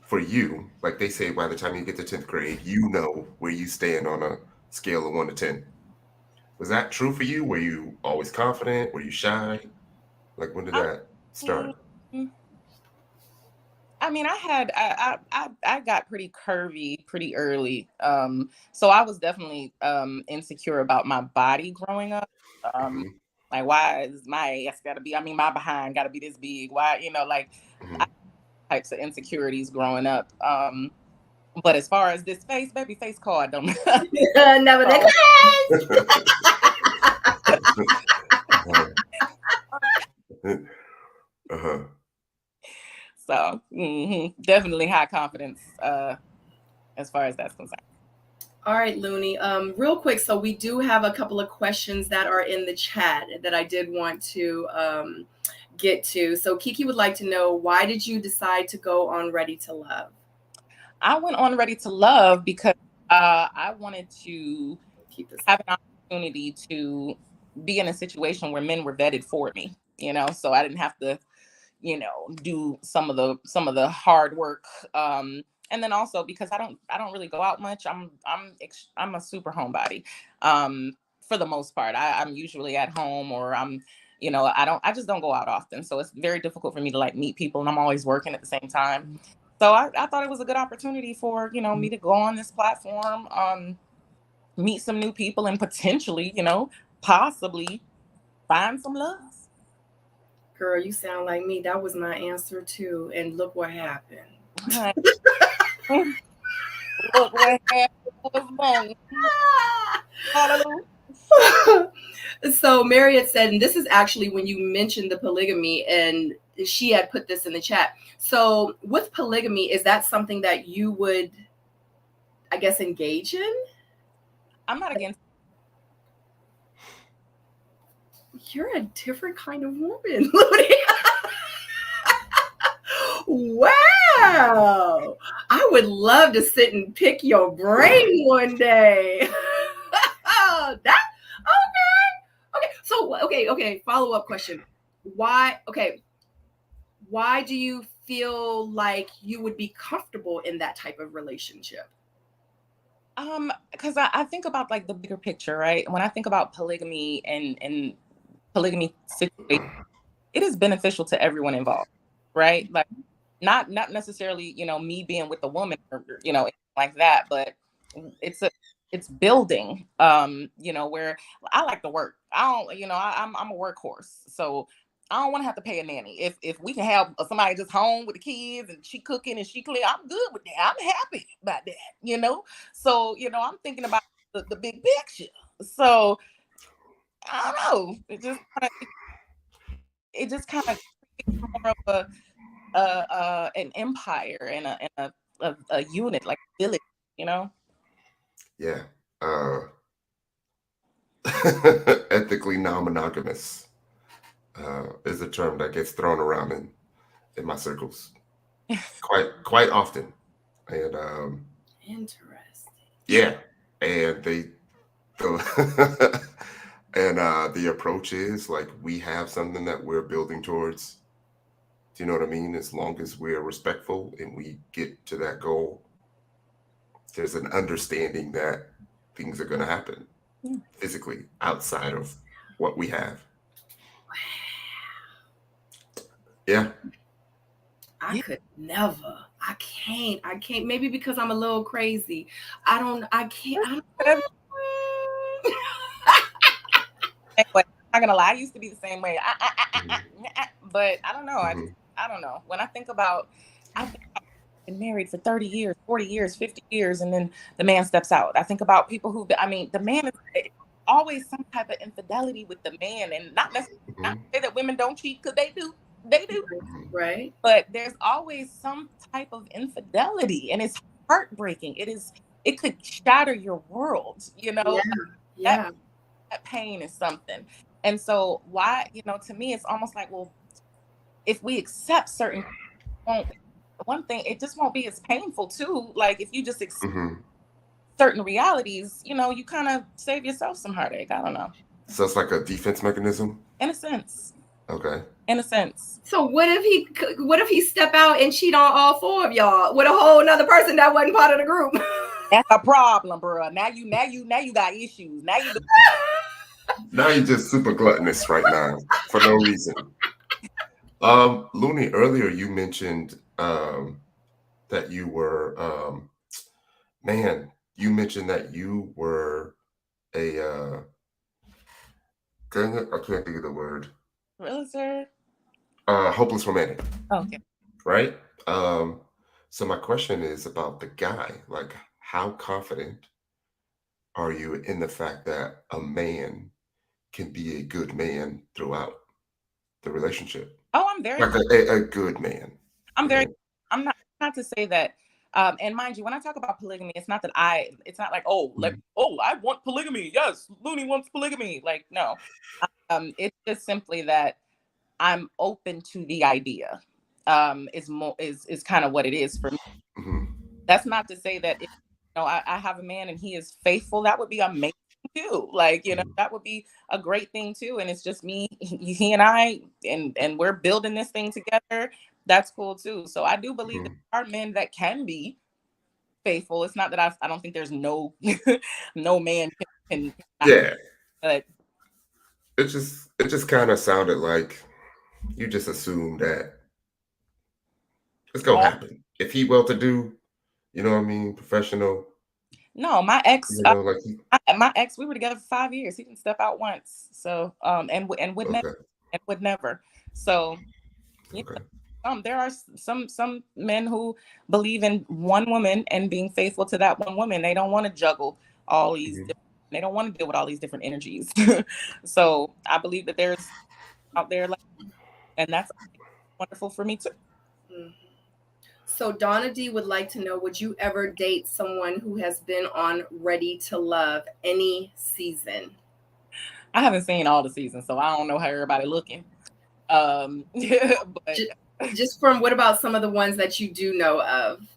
for you, like they say, by the time you get to 10th grade, you know where you stand on a scale of 1 to 10. Was that true for you? Were you always confident? Were you shy? Like, when did I that start? mean, I got pretty curvy pretty early. So I was definitely insecure about my body growing up. Um, Hmm. like, why is my ass gotta be? I mean, my behind gotta be this big. Why, like, Hmm. I types of insecurities growing up. But as far as this face, baby, face card don't. Never the So, Uh-huh. so definitely high confidence as far as that's concerned. All right, Looney. Real quick, so we do have a couple of questions that are in the chat that I did want to get to. So Kiki would like to know, why did you decide to go on Ready to Love? I went on Ready to Love because I wanted to Keep this. have an opportunity to be in a situation where men were vetted for me, so I didn't have to, do some of the hard work. And then also because I don't really go out much. I'm a super homebody. For the most part, I'm usually at home, or I just don't go out often. So it's very difficult for me to like meet people, and I'm always working at the same time. So I thought it was a good opportunity for, me to go on this platform, meet some new people, and potentially, possibly find some love. Girl, you sound like me. That was my answer too. And look what happened. Right. Look what happened was wrong. Hallelujah. So Marriott said, and this is actually when you mentioned the polygamy, and she had put this in the chat. So with polygamy, is that something that you would, I guess, engage in? I'm not against. You're a different kind of woman, Looney. Wow. I would love to sit and pick your brain one day. That okay. So okay. Follow-up question. Why do you feel like you would be comfortable in that type of relationship? Because I think about like the bigger picture, right? When I think about polygamy and polygamy situation, it is beneficial to everyone involved, right? Like not necessarily, me being with a woman or anything like that, but it's building, where I like to work. I don't, I'm a workhorse, so I don't want to have to pay a nanny. If we can have somebody just home with the kids and she cooking and she clean, I'm good with that. I'm happy about that. So I'm thinking about the big picture. So I don't know. It just kind of more of an empire and a unit, like a village, Yeah. Ethically non-monogamous is a term that gets thrown around in my circles quite often. And Interesting. yeah, and and the approach is like, we have something that we're building towards. Do you know what I mean? As long as we're respectful and we get to that goal, there's an understanding that things are going to happen physically outside of what we have. Yeah. I could never. I can't. Maybe because I'm a little crazy. I can't. Anyway, I'm not gonna lie. I used to be the same way. But I don't know. Mhm. I don't know. When I think about, I've been married for 30 years, 40 years, 50 years, and then the man steps out. I think about people the man is always some type of infidelity with the man, and not necessarily not to say that women don't cheat, because they do. They do. Right. But there's always some type of infidelity, and it's heartbreaking. It could shatter your world, Yeah. that pain is something. And so why, to me, it's almost like, well, if we accept certain, one thing, it just won't be as painful too. Like if you just accept certain realities, you kind of save yourself some heartache. I don't know. So it's like a defense mechanism? In a sense. Okay. In a sense. So what if he step out and cheat on all four of y'all with a whole nother person that wasn't part of the group? That's a problem, bro. Now you got issues. Now you Now you're just super gluttonous right now for no reason. Looney, earlier you mentioned that you were you mentioned that you were a dang it, I can't think of the word. Really, sir? Hopeless romantic. Okay. Right? So my question is about the guy. Like, how confident are you in the fact that a man can be a good man throughout the relationship? Oh, I'm very, Like a good man. I'm You very, know? I'm not to say that. And mind you, when I talk about polygamy, it's not like, I want polygamy. Yes, Looney wants polygamy. Like, no. It's just simply that I'm open to the idea. Is kind of what it is for me. Mhm. That's not to say that if, I have a man and he is faithful, that would be amazing too. Like, Mhm. that would be a great thing too. And it's just me, he and I, and we're building this thing together. That's cool too. So I do believe that Mhm. there are men that can be faithful. It's not that I don't think there's no no man can not, Yeah. but It just kind of sounded like you just assumed that it's gonna all, happen. If he well to do, you know what I mean, professional, no, my ex, like my ex, we were together for 5 years. He didn't step out once. So, and okay, would never. So, yeah, okay. there are some men who believe in one woman and being faithful to that one woman. They don't want to juggle all these. Mhm. They don't want to deal with all these different energies. So I believe that there's out there, like, and that's wonderful for me too. Mhm. So Donna D would like to know, would you ever date someone who has been on Ready to Love any season? I haven't seen all the seasons, so I don't know how everybody looking. But Just from, what about some of the ones that you do know of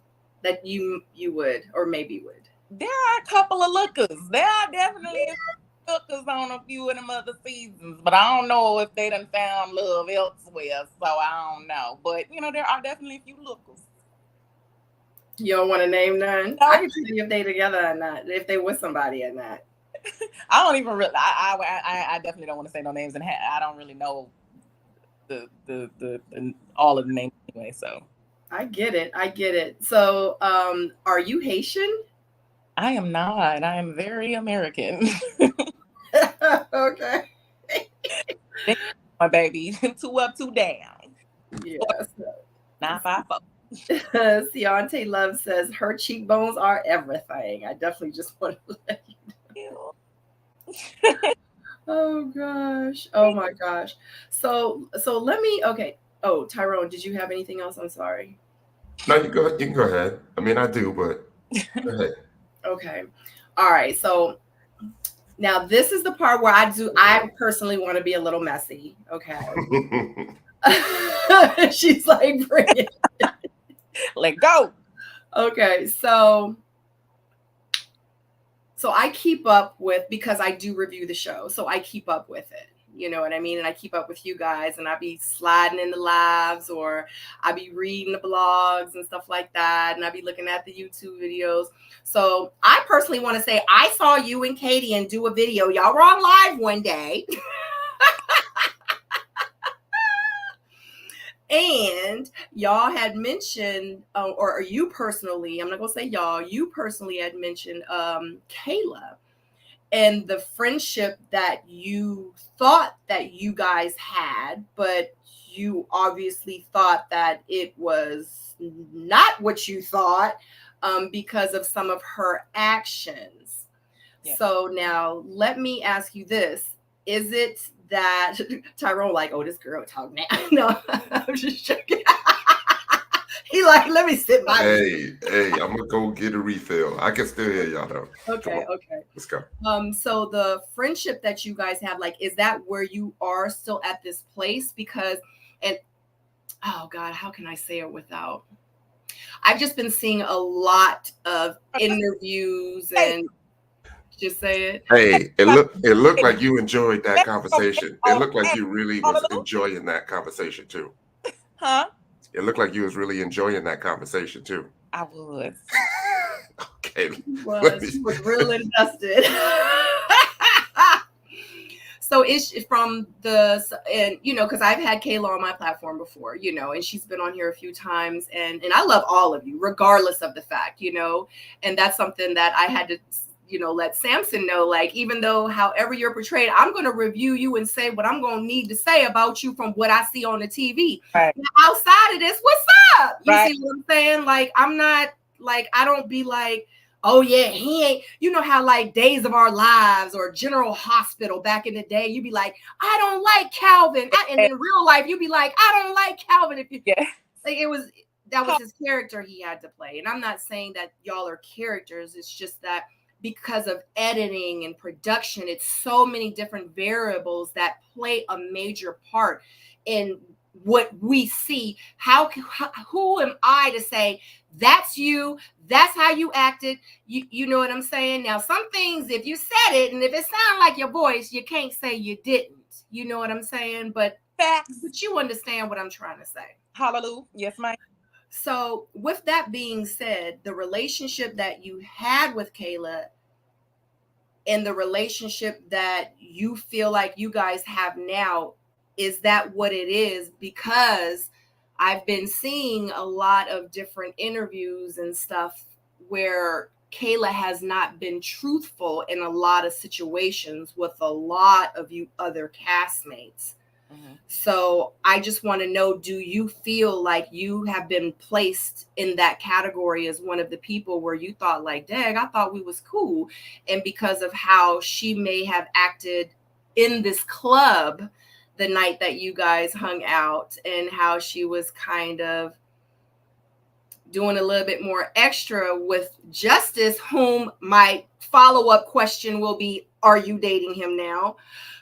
that you would or maybe would? there are a couple of lookers. There are definitely lookers on a few of them other seasons, but I don't know if they done found love elsewhere, so I don't know. But there are definitely a few lookers. You don't want to name none? I No, can tell you if they together or not, if they with somebody or not. I don't even really. I definitely don't want to say no names, and I don't really know the all of the names anyway. So I get it. I get it. So, are you Haitian? I am not. I am very American. Okay. My baby, 2 up, 2 down. Yes. 954. Ciante Love says her cheekbones are everything. I definitely just want to let you know. Oh gosh. Oh my gosh. So let me, okay. Oh, Tyrone, did you have anything else? I'm sorry. No, you go. You can go ahead. I mean, I do, but go ahead. Okay. All right. So now this is the part where I personally want to be a little messy. Okay. She's like, bring it. Let go. Okay. So I keep up with, because I do review the show, so I keep up with it. You know what I mean? And I keep up with you guys, and I be sliding in the lives, or I be reading the blogs and stuff like that, and I be looking at the YouTube videos. So I personally want to say, I saw you and Katie and do a video. Y'all were on live one day. And y'all had mentioned, or you personally, I'm not going to say y'all, you personally had mentioned Kayla and the friendship that you thought that you guys had, but you obviously thought that it was not what you thought, because of some of her actions. Yeah. So now let me ask you this. Is it that Tyrone like, oh, this girl talk now? No, I'm just joking. He like, let me sit by. Hey, I'm gonna go get a refill. I can still hear y'all though. Okay. Let's go. So the friendship that you guys have, like, is that where you are still at this place? Because, and oh God, how can I say it without? I've just been seeing a lot of interviews and just say it. Hey, it looked like you enjoyed that conversation. It looked like you really was enjoying that conversation too. Huh? It looked like you was really enjoying that conversation too. I was. Okay. He was real invested. So it's from the, and you know, because I've had Kayla on my platform before, you know, and she's been on here a few times, and I love all of you, regardless of the fact, you know, and that's something that I had to, you know, let Samson know, like, even though however you're portrayed, I'm going to review you and say what I'm going to need to say about you from what I see on the TV. Right. Now, outside of this, what's up? You Right. see what I'm saying? Like, I'm not, like, I don't be like, oh yeah, he ain't, you know how like Days of Our Lives or General Hospital back in the day, you'd be like, I don't like Calvin. And in real life, you'd be like, I don't like Calvin. If you, like, it was, that was his character he had to play. And I'm not saying that y'all are characters. It's just that because of editing and production, it's so many different variables that play a major part in what we see. Who am I to say that's you, that's how you acted, you know what I'm saying? Now some things, if you said it and if it sounds like your voice, you can't say you didn't, you know what I'm saying? But facts, but you understand what I'm trying to say. Hallelujah. Yes, ma'am. So with that being said, the relationship that you had with Kayla and the relationship that you feel like you guys have now, is that what it is? Because I've been seeing a lot of different interviews and stuff where Kayla has not been truthful in a lot of situations with a lot of you other castmates. So I just want to know, do you feel like you have been placed in that category as one of the people where you thought like, dang, I thought we was cool. And because of how she may have acted in this club the night that you guys hung out and how she was kind of doing a little bit more extra with Justice, whom my follow-up question will be, are you dating him now?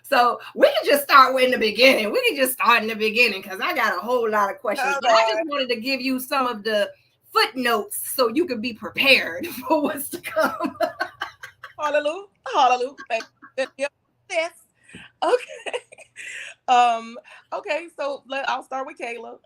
So we can just start in the beginning. We can just start in the beginning because I got a whole lot of questions. But I just wanted to give you some of the footnotes so you could be prepared for what's to come. Hallelujah. Hallelujah. Yes. Okay. Okay, so I'll start with Kayla.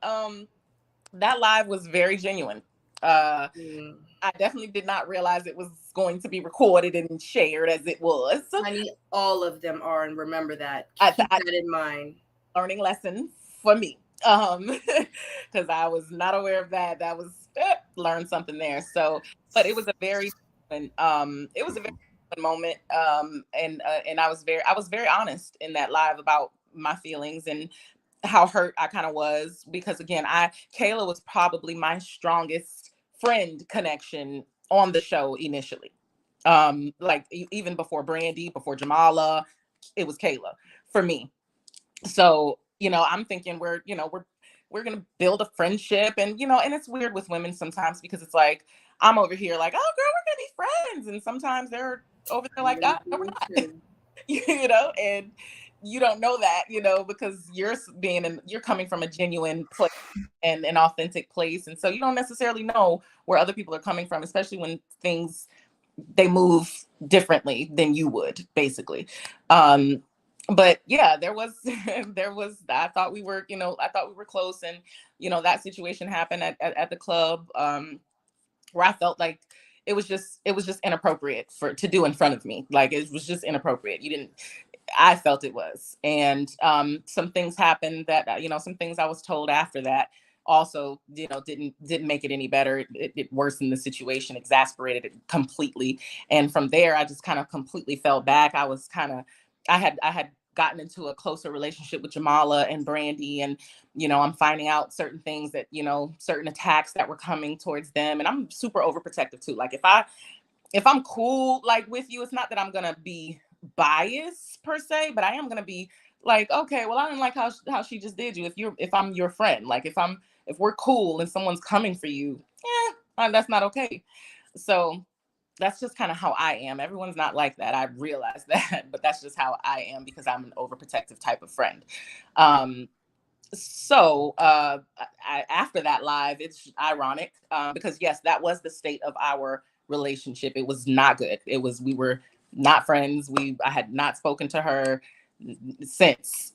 That live was very genuine. I definitely did not realize it was going to be recorded and shared as it was. I need all of them are, and remember that. Keep that in mind. Learning lesson for me. Because I was not aware of that. That was learn something there. So, but it was a very moment. And I was very honest in that live about my feelings and how hurt I kind of was, because again, Kayla was probably my strongest friend connection on the show initially. Like even before Brandy, before Jamala, it was Kayla for me. So, you know, I'm thinking we're going to build a friendship, and, you know, and it's weird with women sometimes because it's like, I'm over here like, oh girl, we're going to be friends. And sometimes they're over there like, oh, no, we're not, you know, and you don't know that, you know, because you're coming from a genuine place and an authentic place. And so you don't necessarily know where other people are coming from, especially when they move differently than you would, basically. But yeah, there was I thought we were close, and, you know, that situation happened at the club, where I felt like it was just inappropriate to do in front of me. Like, it was just inappropriate. I felt it was. And some things happened that, you know, some things I was told after that also, you know, didn't make it any better. It worsened the situation, exasperated it completely. And from there, I just kind of completely fell back. I had gotten into a closer relationship with Jamala and Brandy, and, you know, I'm finding out certain things that, you know, certain attacks that were coming towards them. And I'm super overprotective too. Like, if I'm cool, like, with you, it's not that I'm going to be biased per se, but I am going to be like, okay, well, I didn't like how she just did you. If I'm your friend, like, if we're cool and someone's coming for you, that's not okay. So that's just kind of how I am. Everyone's not like that. I realize that, but that's just how I am because I'm an overprotective type of friend. So after that live, it's ironic because yes, that was the state of our relationship. It was not good. We were not friends. I had not spoken to her since,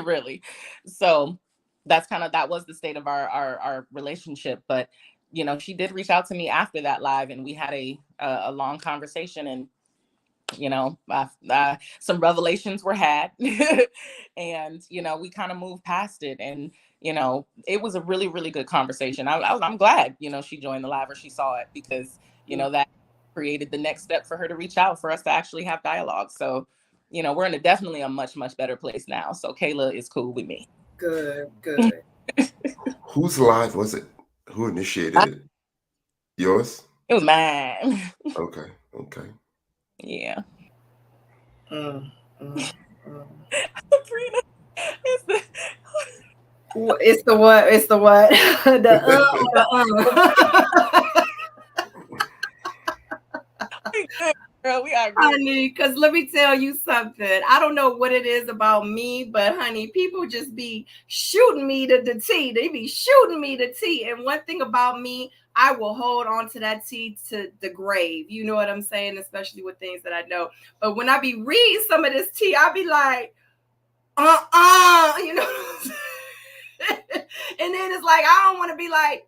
really. So that was the state of our relationship. But, you know, she did reach out to me after that live, and we had a long conversation, and you know, some revelations were had and, you know, we kind of moved past it. And, you know, it was a really, really good conversation. I'm glad, you know, she joined the live or she saw it, because, you know, that created the next step for her to reach out, for us to actually have dialogue. So, you know, we're in definitely a much, much better place now. So Kayla is cool with me. Good, good. Whose live was it? Who initiated it? Yours? It was mine. Okay, okay. Yeah. Mm, mm, mm. Sabrina, it's the It's the what? It's the what? Girl, we are good. Honey, because let me tell you something. I don't know what it is about me, but honey, people just be shooting me to the tea. They be shooting me the tea. And one thing about me, I will hold on to that tea to the grave. You know what I'm saying? Especially with things that I know. But when I be reading some of this tea, I be like, you know. And then it's like, I don't want to be like,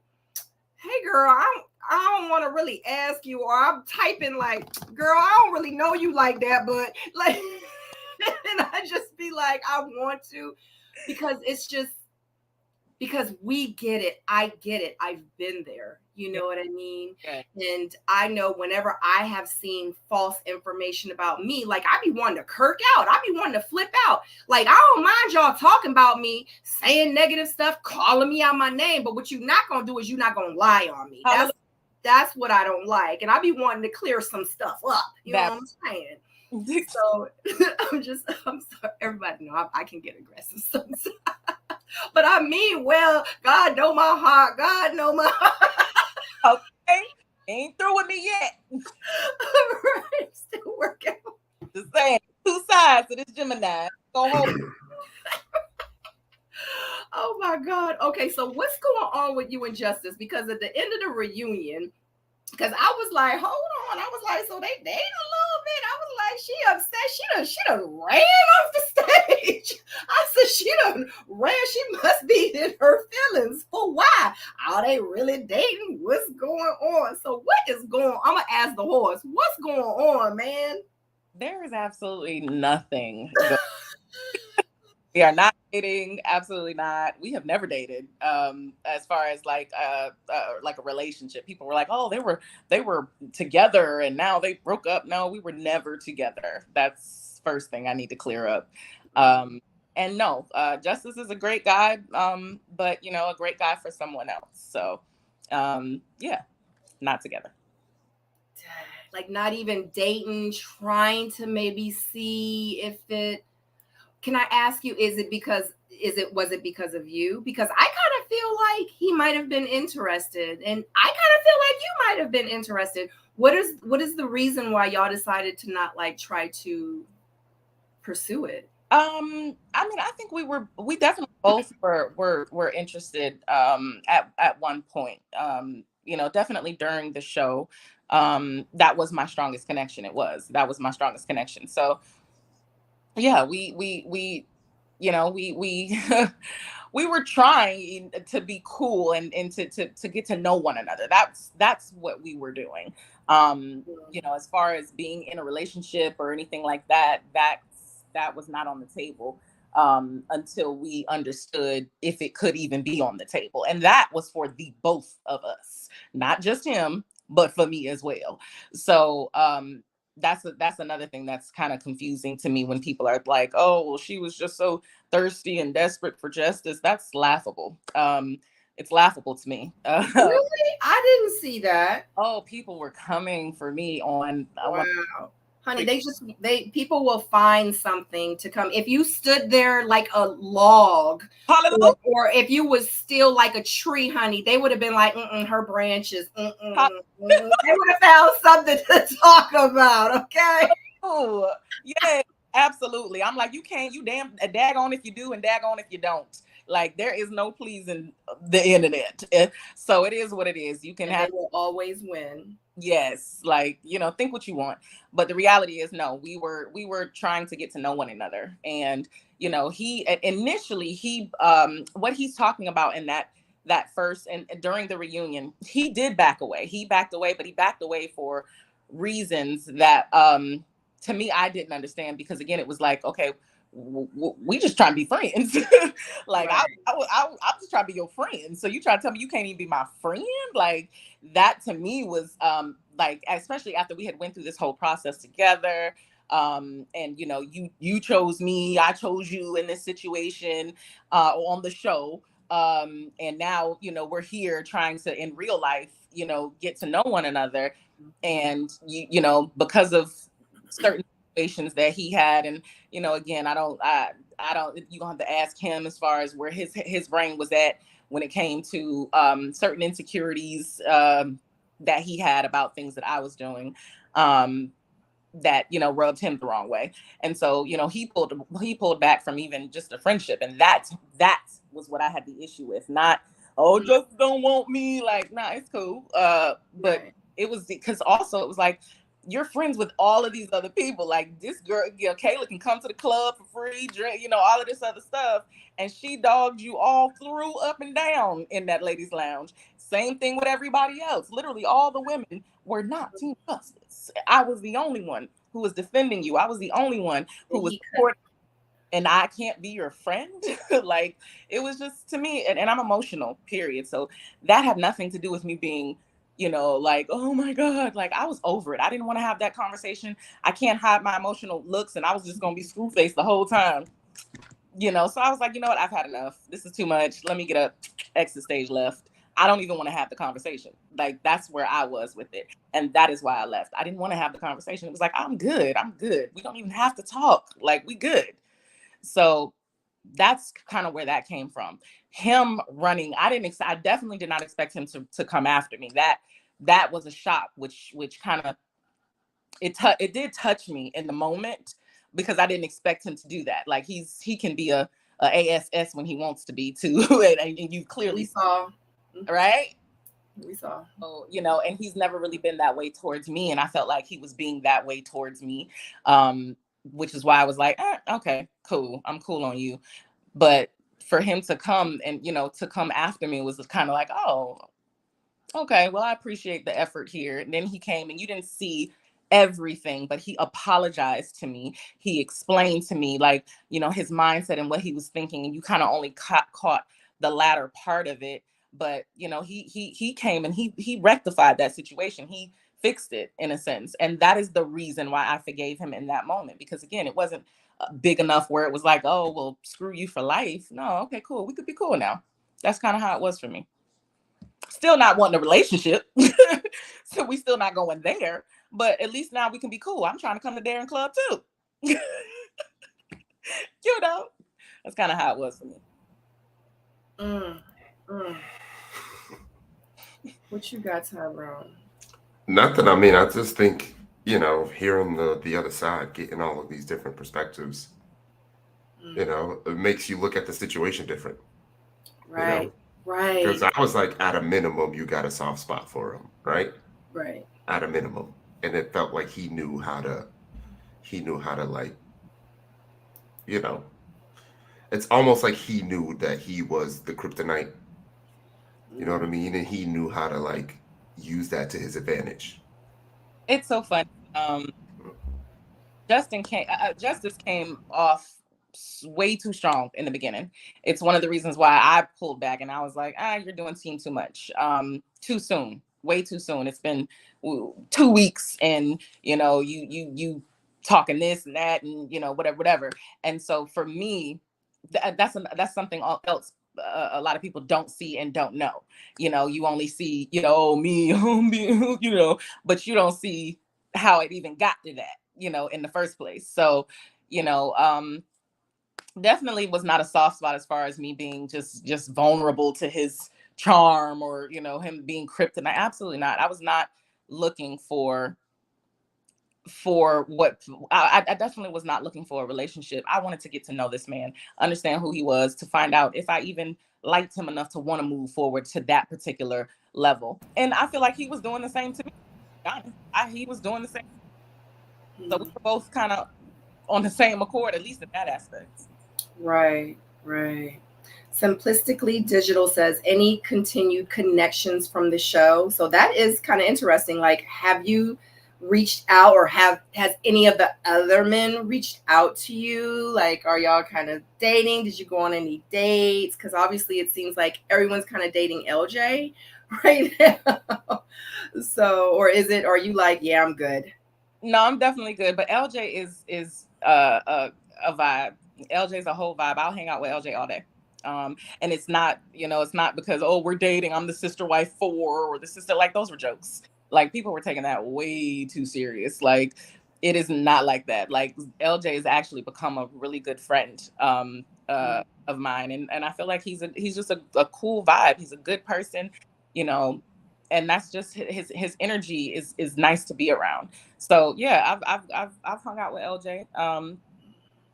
hey girl, I don't want to really ask you, or I'm typing like, girl, I don't really know you like that, but like, and I just be like, I want to, because it's just, because we get it. I get it. I've been there. You know what I mean? Yeah. And I know whenever I have seen false information about me, like I be wanting to kirk out. I be wanting to flip out. Like, I don't mind y'all talking about me, saying negative stuff, calling me out my name. But what you're not going to do is you're not going to lie on me. That's what I don't like. And I be wanting to clear some stuff up. You know what I'm saying? So I'm sorry. Everybody know I can get aggressive sometimes. But I mean, well, God know my heart. God know my heart. Okay. Ain't through with me yet. Right. Still working. Just saying, two sides to this Gemini. Go home. Oh my God. Okay, so what's going on with you and Justice? Because at the end of the reunion, because I was like, hold on. I was like, so they dated a little bit. I was like, she upset. She done ran off the stage. I said, she done ran. She must be in her feelings. For why? Are they really dating? What's going on? So what is going on? I'm going to ask the horse. What's going on, man? There is absolutely nothing. We are not dating. Absolutely not. We have never dated. As far as like a relationship, people were like, "Oh, they were together and now they broke up." No, we were never together. That's first thing I need to clear up. And no, Justice is a great guy, but you know, a great guy for someone else. So, yeah, not together. Like not even dating, trying to maybe see if it. Can I ask you, was it because of you? Because I kind of feel like he might have been interested, and I kind of feel like you might have been interested. What is the reason why y'all decided to not like try to pursue it? I mean, I think we definitely both were interested at one point. You know, definitely during the show. That was my strongest connection. That was my strongest connection. So yeah, we you know, we we were trying to be cool and to get to know one another. That's what we were doing. You know, as far as being in a relationship or anything like that, that was not on the table until we understood if it could even be on the table. And that was for the both of us, not just him, but for me as well. So that's another thing that's kind of confusing to me when people are like, "Oh, well, she was just so thirsty and desperate for justice." That's laughable. It's laughable to me. Really? I didn't see that. Oh, people were coming for me on. Wow. Honey, people will find something to come. If you stood there like a log, or if you was still like a tree, honey, they would have been like, her branches. They would have found something to talk about. Okay. Oh, yeah, absolutely. I'm like, you daggone if you do and daggone if you don't. Like, there is no pleasing the internet. So it is what it is. You can they will always win. Yes, like, you know, think what you want, but the reality is, no, we were trying to get to know one another. And you know, he initially what he's talking about in that first and during the reunion, he did back away. He backed away, but he backed away for reasons that to me, I didn't understand, because again, it was like, okay, we just trying to be friends. Like, Right. I'm just trying to be your friend. So you try to tell me you can't even be my friend? Like, that to me was like, especially after we had went through this whole process together. And you know, you chose me, I chose you in this situation on the show. And now, you know, we're here trying to, in real life, you know, get to know one another. And you know, because of certain situations that he had, and you know, again, I don't, you gonna have to ask him as far as where his brain was at when it came to certain insecurities that he had about things that I was doing, that, you know, rubbed him the wrong way. And so, you know, he pulled back from even just a friendship, and that was what I had the issue with. Not, oh, just don't want me, like, nah, it's cool. But Right. it was because also it was like, you're friends with all of these other people. Like, this girl, you know, Kayla can come to the club for free, drink, you know, all of this other stuff. And she dogged you all through up and down in that ladies' lounge. Same thing with everybody else. Literally, all the women were not Team Justice. I was the only one who was defending you. I was the only one who was supporting, and I can't be your friend. Like, it was just, to me, and I'm emotional, period. So that had nothing to do with me being, you know, like, oh my God, like, I was over it. I didn't want to have that conversation. I can't hide my emotional looks, and I was just going to be screw faced the whole time. You know, so I was like, you know what? I've had enough. This is too much. Let me get up, exit stage left. I don't even want to have the conversation. Like, that's where I was with it. And that is why I left. I didn't want to have the conversation. It was like, I'm good. I'm good. We don't even have to talk. Like, we good. So that's kind of where that came from. Him running, I definitely did not expect him to come after me. That was a shock, which kind of, it did touch me in the moment, because I didn't expect him to do that. Like, he can be a ASS when he wants to be too, and you clearly saw, right? We saw. So, you know, and he's never really been that way towards me, and I felt like he was being that way towards me, which is why I was like, okay, cool, I'm cool on you. But for him to come and, you know, to come after me was kind of like, oh, okay, well, I appreciate the effort here. And then he came, and you didn't see everything, but he apologized to me. He explained to me, like, you know, his mindset and what he was thinking, and you kind of only caught the latter part of it. But, you know, he came and he rectified that situation. He fixed it, in a sense. And that is the reason why I forgave him in that moment, because again, it wasn't big enough where it was like, oh, well, screw you for life. No, okay, cool, we could be cool now. That's kind of how it was for me. Still not wanting a relationship. So we still not going there, but at least now we can be cool. I'm trying to come to Darren Club too. You know, that's kind of how it was for me. What you got, Tyrone? Nothing. I mean, I just think, you know, hearing the other side, getting all of these different perspectives, you know, it makes you look at the situation different. Right. You know? Right. Because I was like, at a minimum, you got a soft spot for him, right? Right. At a minimum. And it felt like he knew how to like, you know, it's almost like he knew that he was the kryptonite. You know what I mean? And he knew how to like use that to his advantage. It's so funny. Justice came off way too strong in the beginning. It's one of the reasons why I pulled back, and I was like, you're doing team too much, too soon, way too soon. It's been 2 weeks, and you know, you talking this and that, and you know, whatever. And so for me, that's something else a lot of people don't see and don't know. You know, you only see, you know, me, you know, but you don't see how it even got to that, you know, in the first place. So, you know, definitely was not a soft spot as far as me being just vulnerable to his charm, or, you know, him being kryptonite. Absolutely not. I was not looking for what I definitely was not looking for a relationship. I wanted to get to know this man, understand who he was, to find out if I even liked him enough to want to move forward to that particular level. And I feel like he was doing the same to me. He was doing the same. So we were both kind of on the same accord, at least in that aspect. Right. Simplistically Digital says, any continued connections from the show? So that is kind of interesting. Like, have you reached out, or has any of the other men reached out to you? Like, are y'all kind of dating? Did you go on any dates? Because obviously it seems like everyone's kind of dating LJ right now. So, or are you like, yeah, I'm good? No, I'm definitely good. But LJ is a vibe. LJ's a whole vibe. I'll hang out with LJ all day. And it's not, it's not because, oh, we're dating, I'm the sister wife 4 or the sister, like those were jokes. Like people were taking that way too serious. Like it is not like that. Like LJ has actually become a really good friend of mine. And I feel like he's just a cool vibe. He's a good person, and that's just his energy is nice to be around. So yeah, I've hung out with LJ.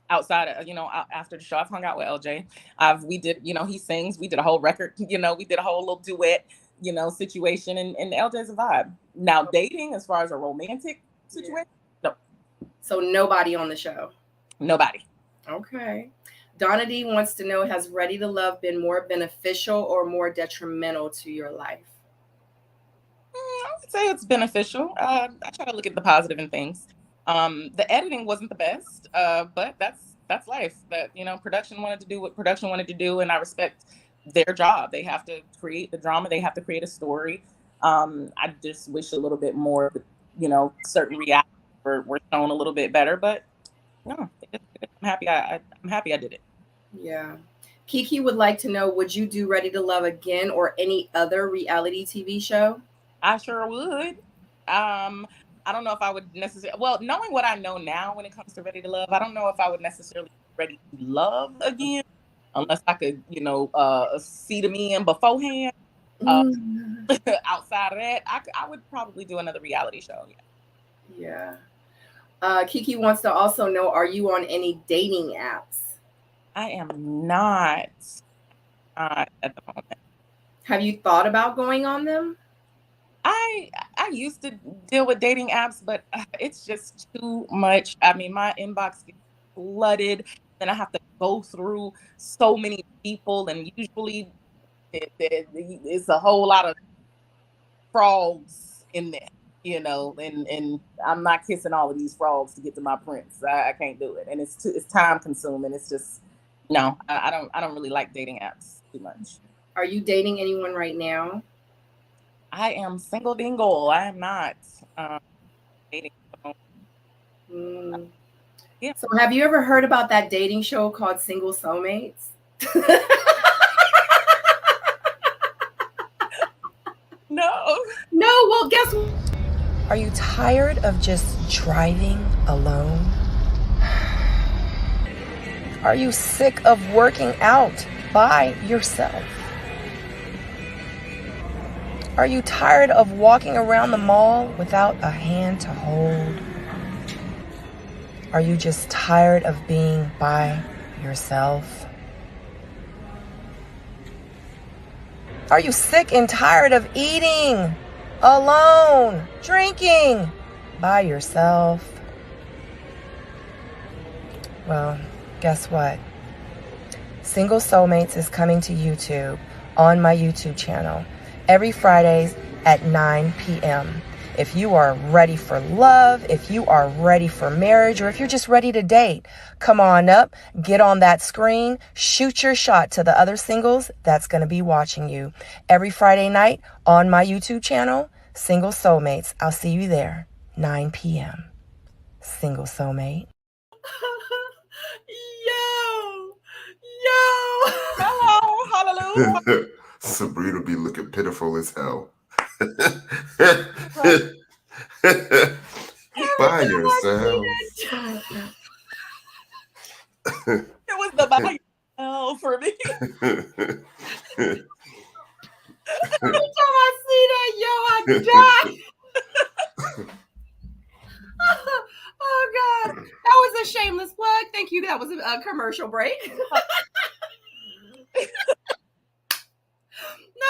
Outside of, after the show, I've hung out with LJ. We did, he sings, we did a whole record, we did a whole little duet, situation, and LJ's a vibe. Now dating, as far as a romantic situation, no. So nobody on the show? Nobody. Okay. Donna D wants to know, has Ready to Love been more beneficial or more detrimental to your life? I would say it's beneficial. I try to look at the positive in things. The editing wasn't the best, but that's life. That production wanted to do what production wanted to do, and I respect their job. They have to create the drama. They have to create a story. I just wish a little bit more, certain reactions were shown a little bit better. But no, I'm happy. I'm happy I did it. Yeah. Kiki would like to know, would you do Ready to Love again or any other reality TV show? I sure would. I don't know if I would necessarily, well, knowing what I know now when it comes to Ready to Love, I don't know if I would necessarily be ready to love again, unless I could, see the men beforehand. Outside of that, I would probably do another reality show. Yeah. Kiki wants to also know, are you on any dating apps? I am not at the moment. Have you thought about going on them? I used to deal with dating apps, but it's just too much. I mean, my inbox gets flooded, and I have to go through so many people, and usually it's a whole lot of frogs in there, and I'm not kissing all of these frogs to get to my prince. I can't do it, and it's time consuming. It's just no, I don't really like dating apps too much. Are you dating anyone right now? I am single dingle. I am not dating. Yeah. So have you ever heard about that dating show called Single Soulmates? No. Well, guess what? Are you tired of just driving alone? Are you sick of working out by yourself? Are you tired of walking around the mall without a hand to hold? Are you just tired of being by yourself? Are you sick and tired of eating alone, drinking by yourself? Well, guess what? Single Soulmates is coming to YouTube on my YouTube channel every Fridays at 9 p.m. If you are ready for love, if you are ready for marriage, or if you're just ready to date, come on up, get on that screen, shoot your shot to the other singles that's going to be watching you. Every Friday night on my YouTube channel, Single Soulmates. I'll see you there, 9 p.m. Single Soulmate. Yo. Hello, hallelujah. Sabrina be looking pitiful as hell. By yourself. It was the by yourself for me. Every time I see that, I die. Oh God, that was a shameless plug. Thank you. That was a commercial break.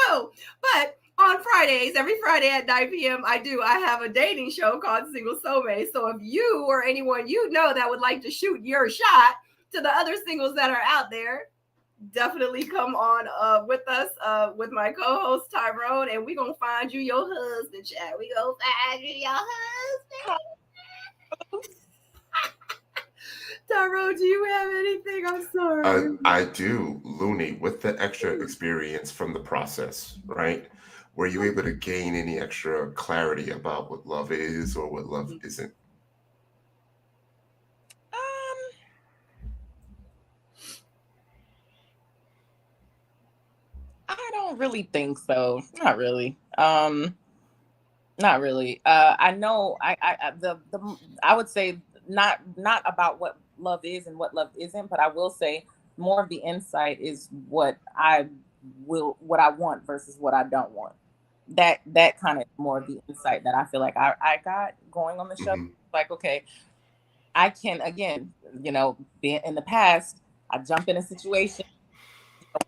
No, but on Fridays, every Friday at 9 p.m., I have a dating show called Single Soulmate. So if you or anyone you know that would like to shoot your shot to the other singles that are out there, definitely come on with us with my co-host Tyrone, and we're gonna find you your husband, chat. We gonna find you your husband. Tyrone, do you have anything? I'm sorry. I do, Looney, with the extra experience from the process, right? Were you able to gain any extra clarity about what love is or what love isn't? I don't really think so. Not really. Not really. I know. I would say not about what love is and what love isn't, but I will say more of the insight is what I want versus what I don't want. That kind of more of the insight that I feel like I got going on the show. Mm-hmm. Like, okay, I can again, be in the past, I jump in a situation,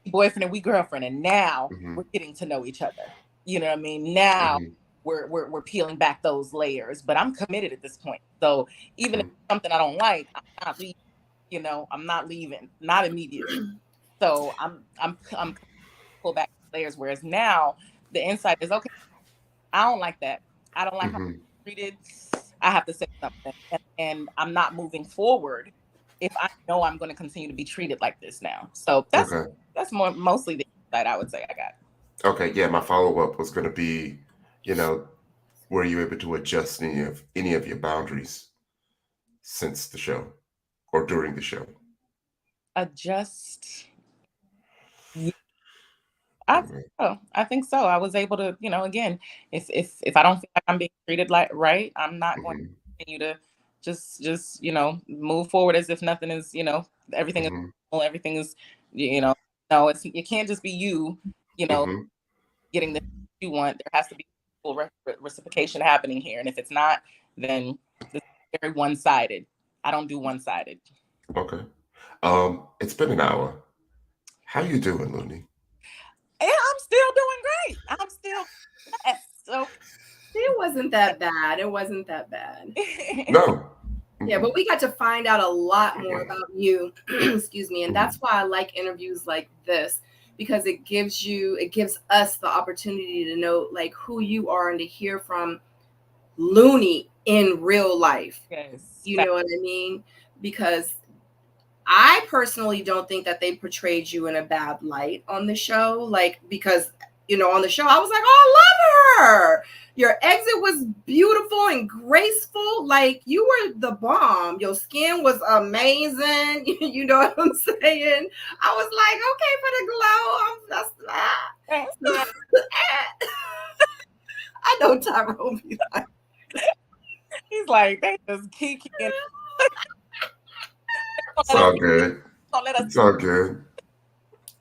we boyfriend and we girlfriend, and now Mm-hmm. we're getting to know each other. You know what I mean? Now Mm-hmm. we're peeling back those layers, but I'm committed at this point. So even if it's something I don't like, I'm not leaving. I'm not leaving, not immediately. So I'm pull back layers. Whereas now the insight is, okay, I don't like that. I don't like how I'm treated. I have to say something, and I'm not moving forward if I know I'm going to continue to be treated like this now. So that's mostly the insight I would say I got. Okay, yeah, my follow-up was going to be, were you able to adjust any of your boundaries since the show or during the show? Adjust. Yeah, I think so. I was able to, again, if I don't feel like I'm being treated like right, I'm not going to continue to just move forward as if nothing is, everything is everything is, no, it can't just be you, getting the you want. There has to be full reciprocation happening here, and if it's not, then it's very one-sided. I don't do one-sided. Okay. It's been an hour. How you doing, Looney? Yeah, I'm still doing great. I'm still blessed. So it wasn't that bad. It wasn't that bad. No. Yeah, but we got to find out a lot more about you. Excuse me. And that's why I like interviews like this, because it gives us the opportunity to know like who you are and to hear from Looney in real life. Yes. You know what I mean? Because I personally don't think that they portrayed you in a bad light on the show. Like, because, on the show, I was like, oh, I love her. Your exit was beautiful and graceful. Like, you were the bomb. Your skin was amazing. You know what I'm saying? I was like, okay, for the glow. I know Tyrone be like. He's like, they just kicking. It's all good. It's all good.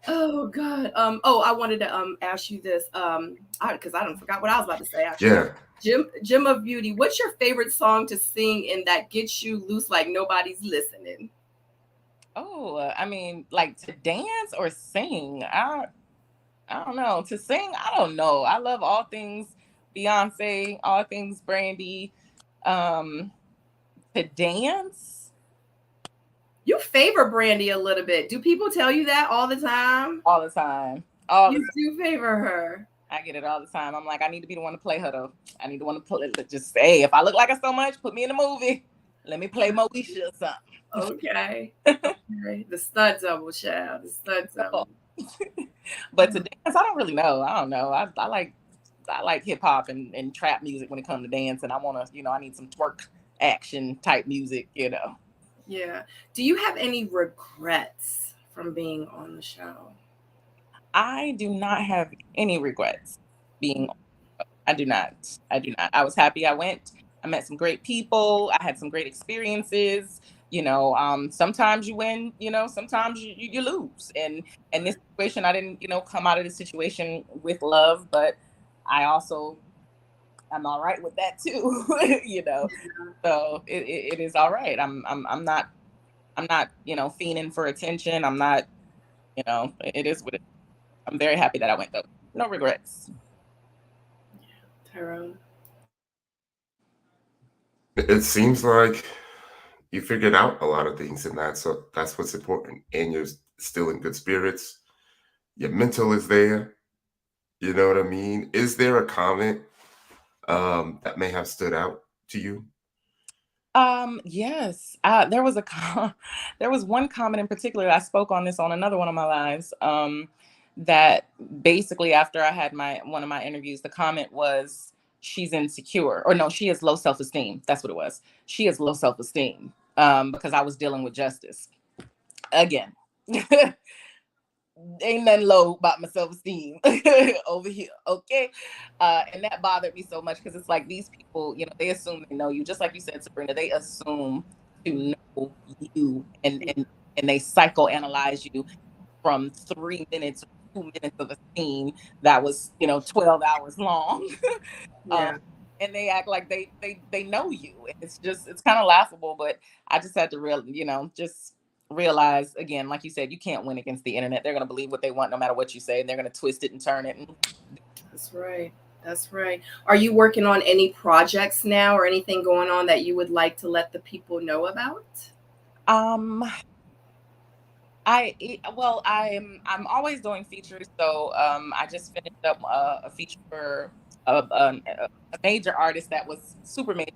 Oh God. I wanted to ask you this. Because I don't forgot what I was about to say. Actually. Yeah. Gem of Beauty. What's your favorite song to sing and that gets you loose like nobody's listening? Oh, I mean, like to dance or sing? I don't know. To sing, I don't know. I love all things Beyonce, all things Brandy. To dance, you favor Brandy a little bit. Do people tell you that all the time? All the time. You do favor her. I get it all the time. I'm like, I need to be the one to play her though. I need the one to play. Just say, if I look like her so much, put me in a movie. Let me play Moesha or something. Okay. Okay. The stud double, child. The stud double. But to dance, I don't really know. I don't know. I like hip hop and trap music when it comes to dance, and I want to, I need some twerk action type music, Yeah. Do you have any regrets from being on the show? I do not have any regrets being on the show. I do not. I was happy I went. I met some great people. I had some great experiences. Sometimes you win, sometimes you lose. And in this situation, I didn't, come out of this situation with love, but I'm all right with that too, So it is all right. I'm not, fiending for attention. I'm not, it is what it is. I'm very happy that I went though. No regrets. Tyrone. It seems like you figured out a lot of things, and that's what's important. And still in good spirits. Your mental is there. You know what I mean? Is there a comment that may have stood out to you? Yes. There was there was one comment in particular. I spoke on this on another one of my lives. That basically after I had one of my interviews, the comment was she's insecure, or no, she has low self-esteem. That's what it was. She has low self-esteem because I was dealing with justice again. Ain't nothing low about my self-esteem over here, okay? And that bothered me so much because it's like these people, you know, they assume they know you, just like you said, Sabrina. They assume to know you, and they psychoanalyze you from 3 minutes or 2 minutes of a scene that was, you know, 12 hours long. Yeah. And they act like they know you. It's kind of laughable, but I just had to just realize, again, like you said, you can't win against the internet. They're going to believe what they want no matter what you say, and they're going to twist it and turn it. That's right. That's right. Are you working on any projects now or anything going on that you would like to let the people know about? I'm always doing features. So I just finished up a feature for a major artist that was super major,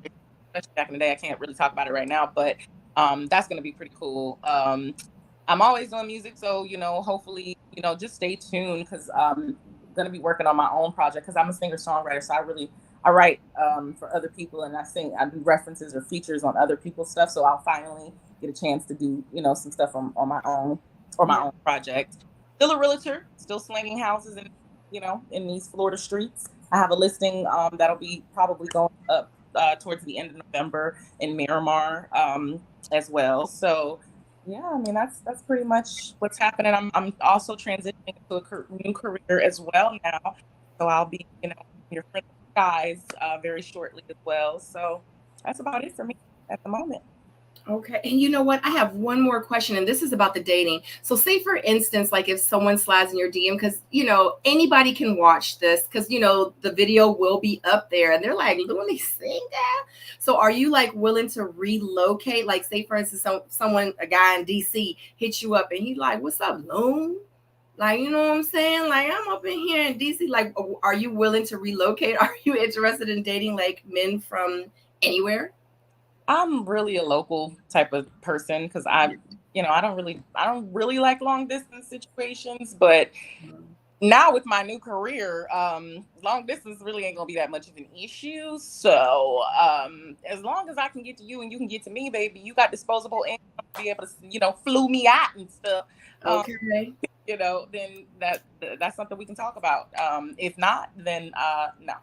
especially back in the day. I can't really talk about it right now, but that's going to be pretty cool. I'm always doing music, so hopefully, just stay tuned, because I'm going to be working on my own project, because I'm a singer-songwriter. So I write for other people, and I do references or features on other people's stuff. So I'll finally get a chance to do some stuff on my own, or my own project. Still a realtor, still slinging houses in these Florida streets. I have a listing that'll be probably going up towards the end of November in Miramar as well. So yeah, I mean, that's pretty much what's happening. I'm also transitioning to a new career as well now, so I'll be your friend guys very shortly as well. So that's about it for me at the moment. Okay. And you know what? I have one more question, and this is about the dating. So say, for instance, like if someone slides in your DM, because, anybody can watch this, because, the video will be up there, and they're like, Lunie, sing that? So are you like willing to relocate? Like, say, for instance, a guy in DC hits you up and he's like, what's up, Loon? Like, you know what I'm saying? Like, I'm up in here in DC. Like, are you willing to relocate? Are you interested in dating like men from anywhere? I'm really a local type of person, because I don't really like long distance situations. But now with my new career, long distance really ain't gonna be that much of an issue. So as long as I can get to you and you can get to me, baby, you got disposable income to be able to flew me out and stuff. Okay. Then that's something we can talk about. If not, then no,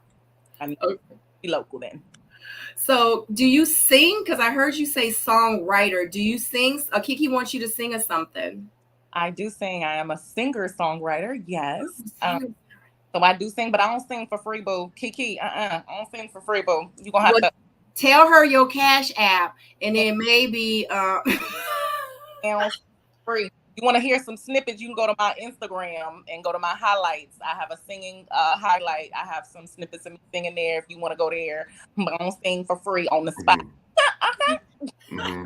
I need to be local then. So do you sing? Because I heard you say songwriter. Do you sing? Kiki wants you to sing us something. I do sing. I am a singer-songwriter, yes. So I do sing, but I don't sing for free, boo. Kiki, I don't sing for free, boo. You're going to have to tell her your Cash App, and then maybe free. You want to hear some snippets, you can go to my Instagram and go to my highlights. I have a singing highlight. I have some snippets of me singing there if you want to go there. But I don't sing for free on the spot. Mm-hmm.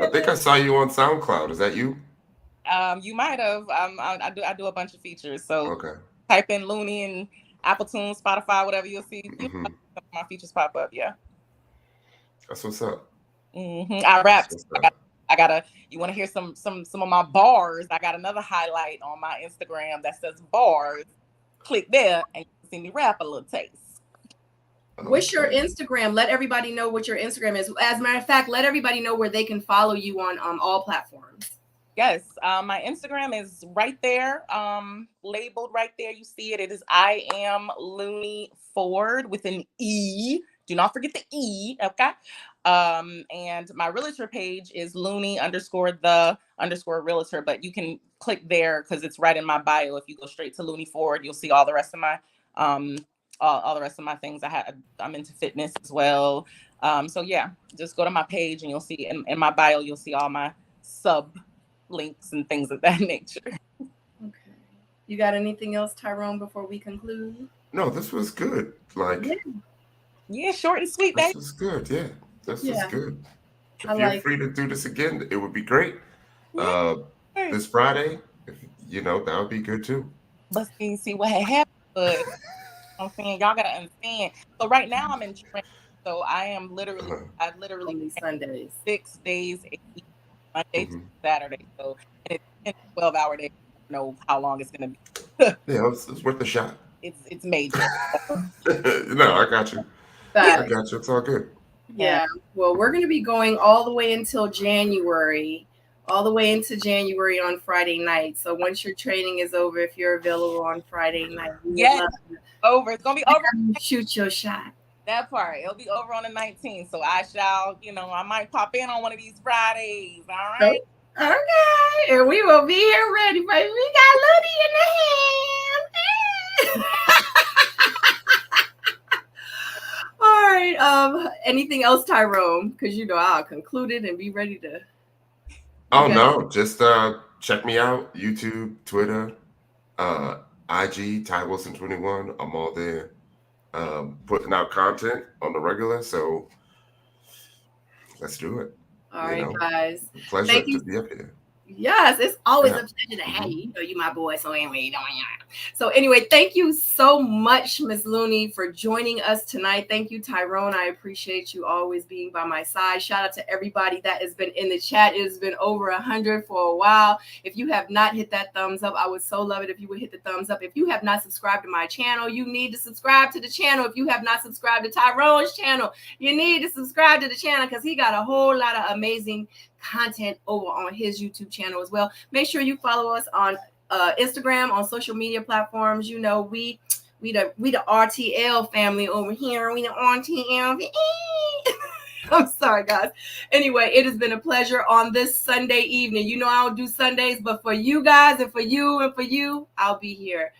I think I saw you on SoundCloud. Is that you? You might have. I do a bunch of features. So type in Lunie and Apple Tunes, Spotify, whatever, you'll see. My features pop up. Yeah. That's what's up. I rap. You want to hear some of my bars? I got another highlight on my Instagram that says bars. Click there and you can see me rap a little taste. What's your Instagram? Let everybody know what your Instagram is. As a matter of fact, let everybody know where they can follow you on all platforms. Yes, my Instagram is right there, labeled right there. You see it. It is I am Lunie Forde with an E. Do not forget the E, okay? And my realtor page is Lunie_the_realtor, but you can click there because it's right in my bio. If you go straight to Lunie Forde, you'll see all the rest of my all the rest of my things. I'm into fitness as well. So yeah, just go to my page and you'll see in my bio, you'll see all my sub links and things of that nature. Okay. You got anything else, Tyrone, before we conclude? No, this was good. Yeah, short and sweet, baby. This was good. Yeah, this was good. If you're free to do this again, it would be great. this Friday, if, that would be good too. But see what had happened, but I'm saying y'all gotta understand. So right now I'm in training. So I literally Only Sundays. 6 days a week, Monday to Saturday. So and it's 12-hour day. I don't know how long it's gonna be. Yeah, it's worth a shot. It's major. No, I got you. But, I got you. It's all good. yeah. Well, we're going to be going all the way until January, all the way into January on Friday night. So once your training is over, if you're available on Friday night, Yes, over. It's gonna be over. Shoot your shot. That part. It'll be over on the 19th. So I shall, I might pop in on one of these Fridays. All right. Okay. And we will be here ready, baby. We got Lunie in the hand. All right. Anything else, Tyrone? Because I'll conclude it and be ready to. No, just check me out. YouTube, Twitter, IG, Ty Wilson 21. I'm all there. Putting out content on the regular, so let's do it. All right, guys. Pleasure to be up here. Yes, it's always a pleasure to have you. You my boy. So anyway, thank you so much, Miss Lunie, for joining us tonight. Thank you, Tyrone. I appreciate you always being by my side. Shout out to everybody that has been in the chat. It has been over 100 for a while. If you have not hit that thumbs up, I would so love it if you would hit the thumbs up. If you have not subscribed to my channel, you need to subscribe to the channel. If you have not subscribed to Tyrone's channel, you need to subscribe to the channel because he got a whole lot of amazing content over on his YouTube channel as well. Make sure you follow us on Instagram, on social media platforms. We the RTL family over here. We the RTL. I'm sorry, guys. Anyway, it has been a pleasure on this Sunday evening. I don't do Sundays, but for you guys and for you, I'll be here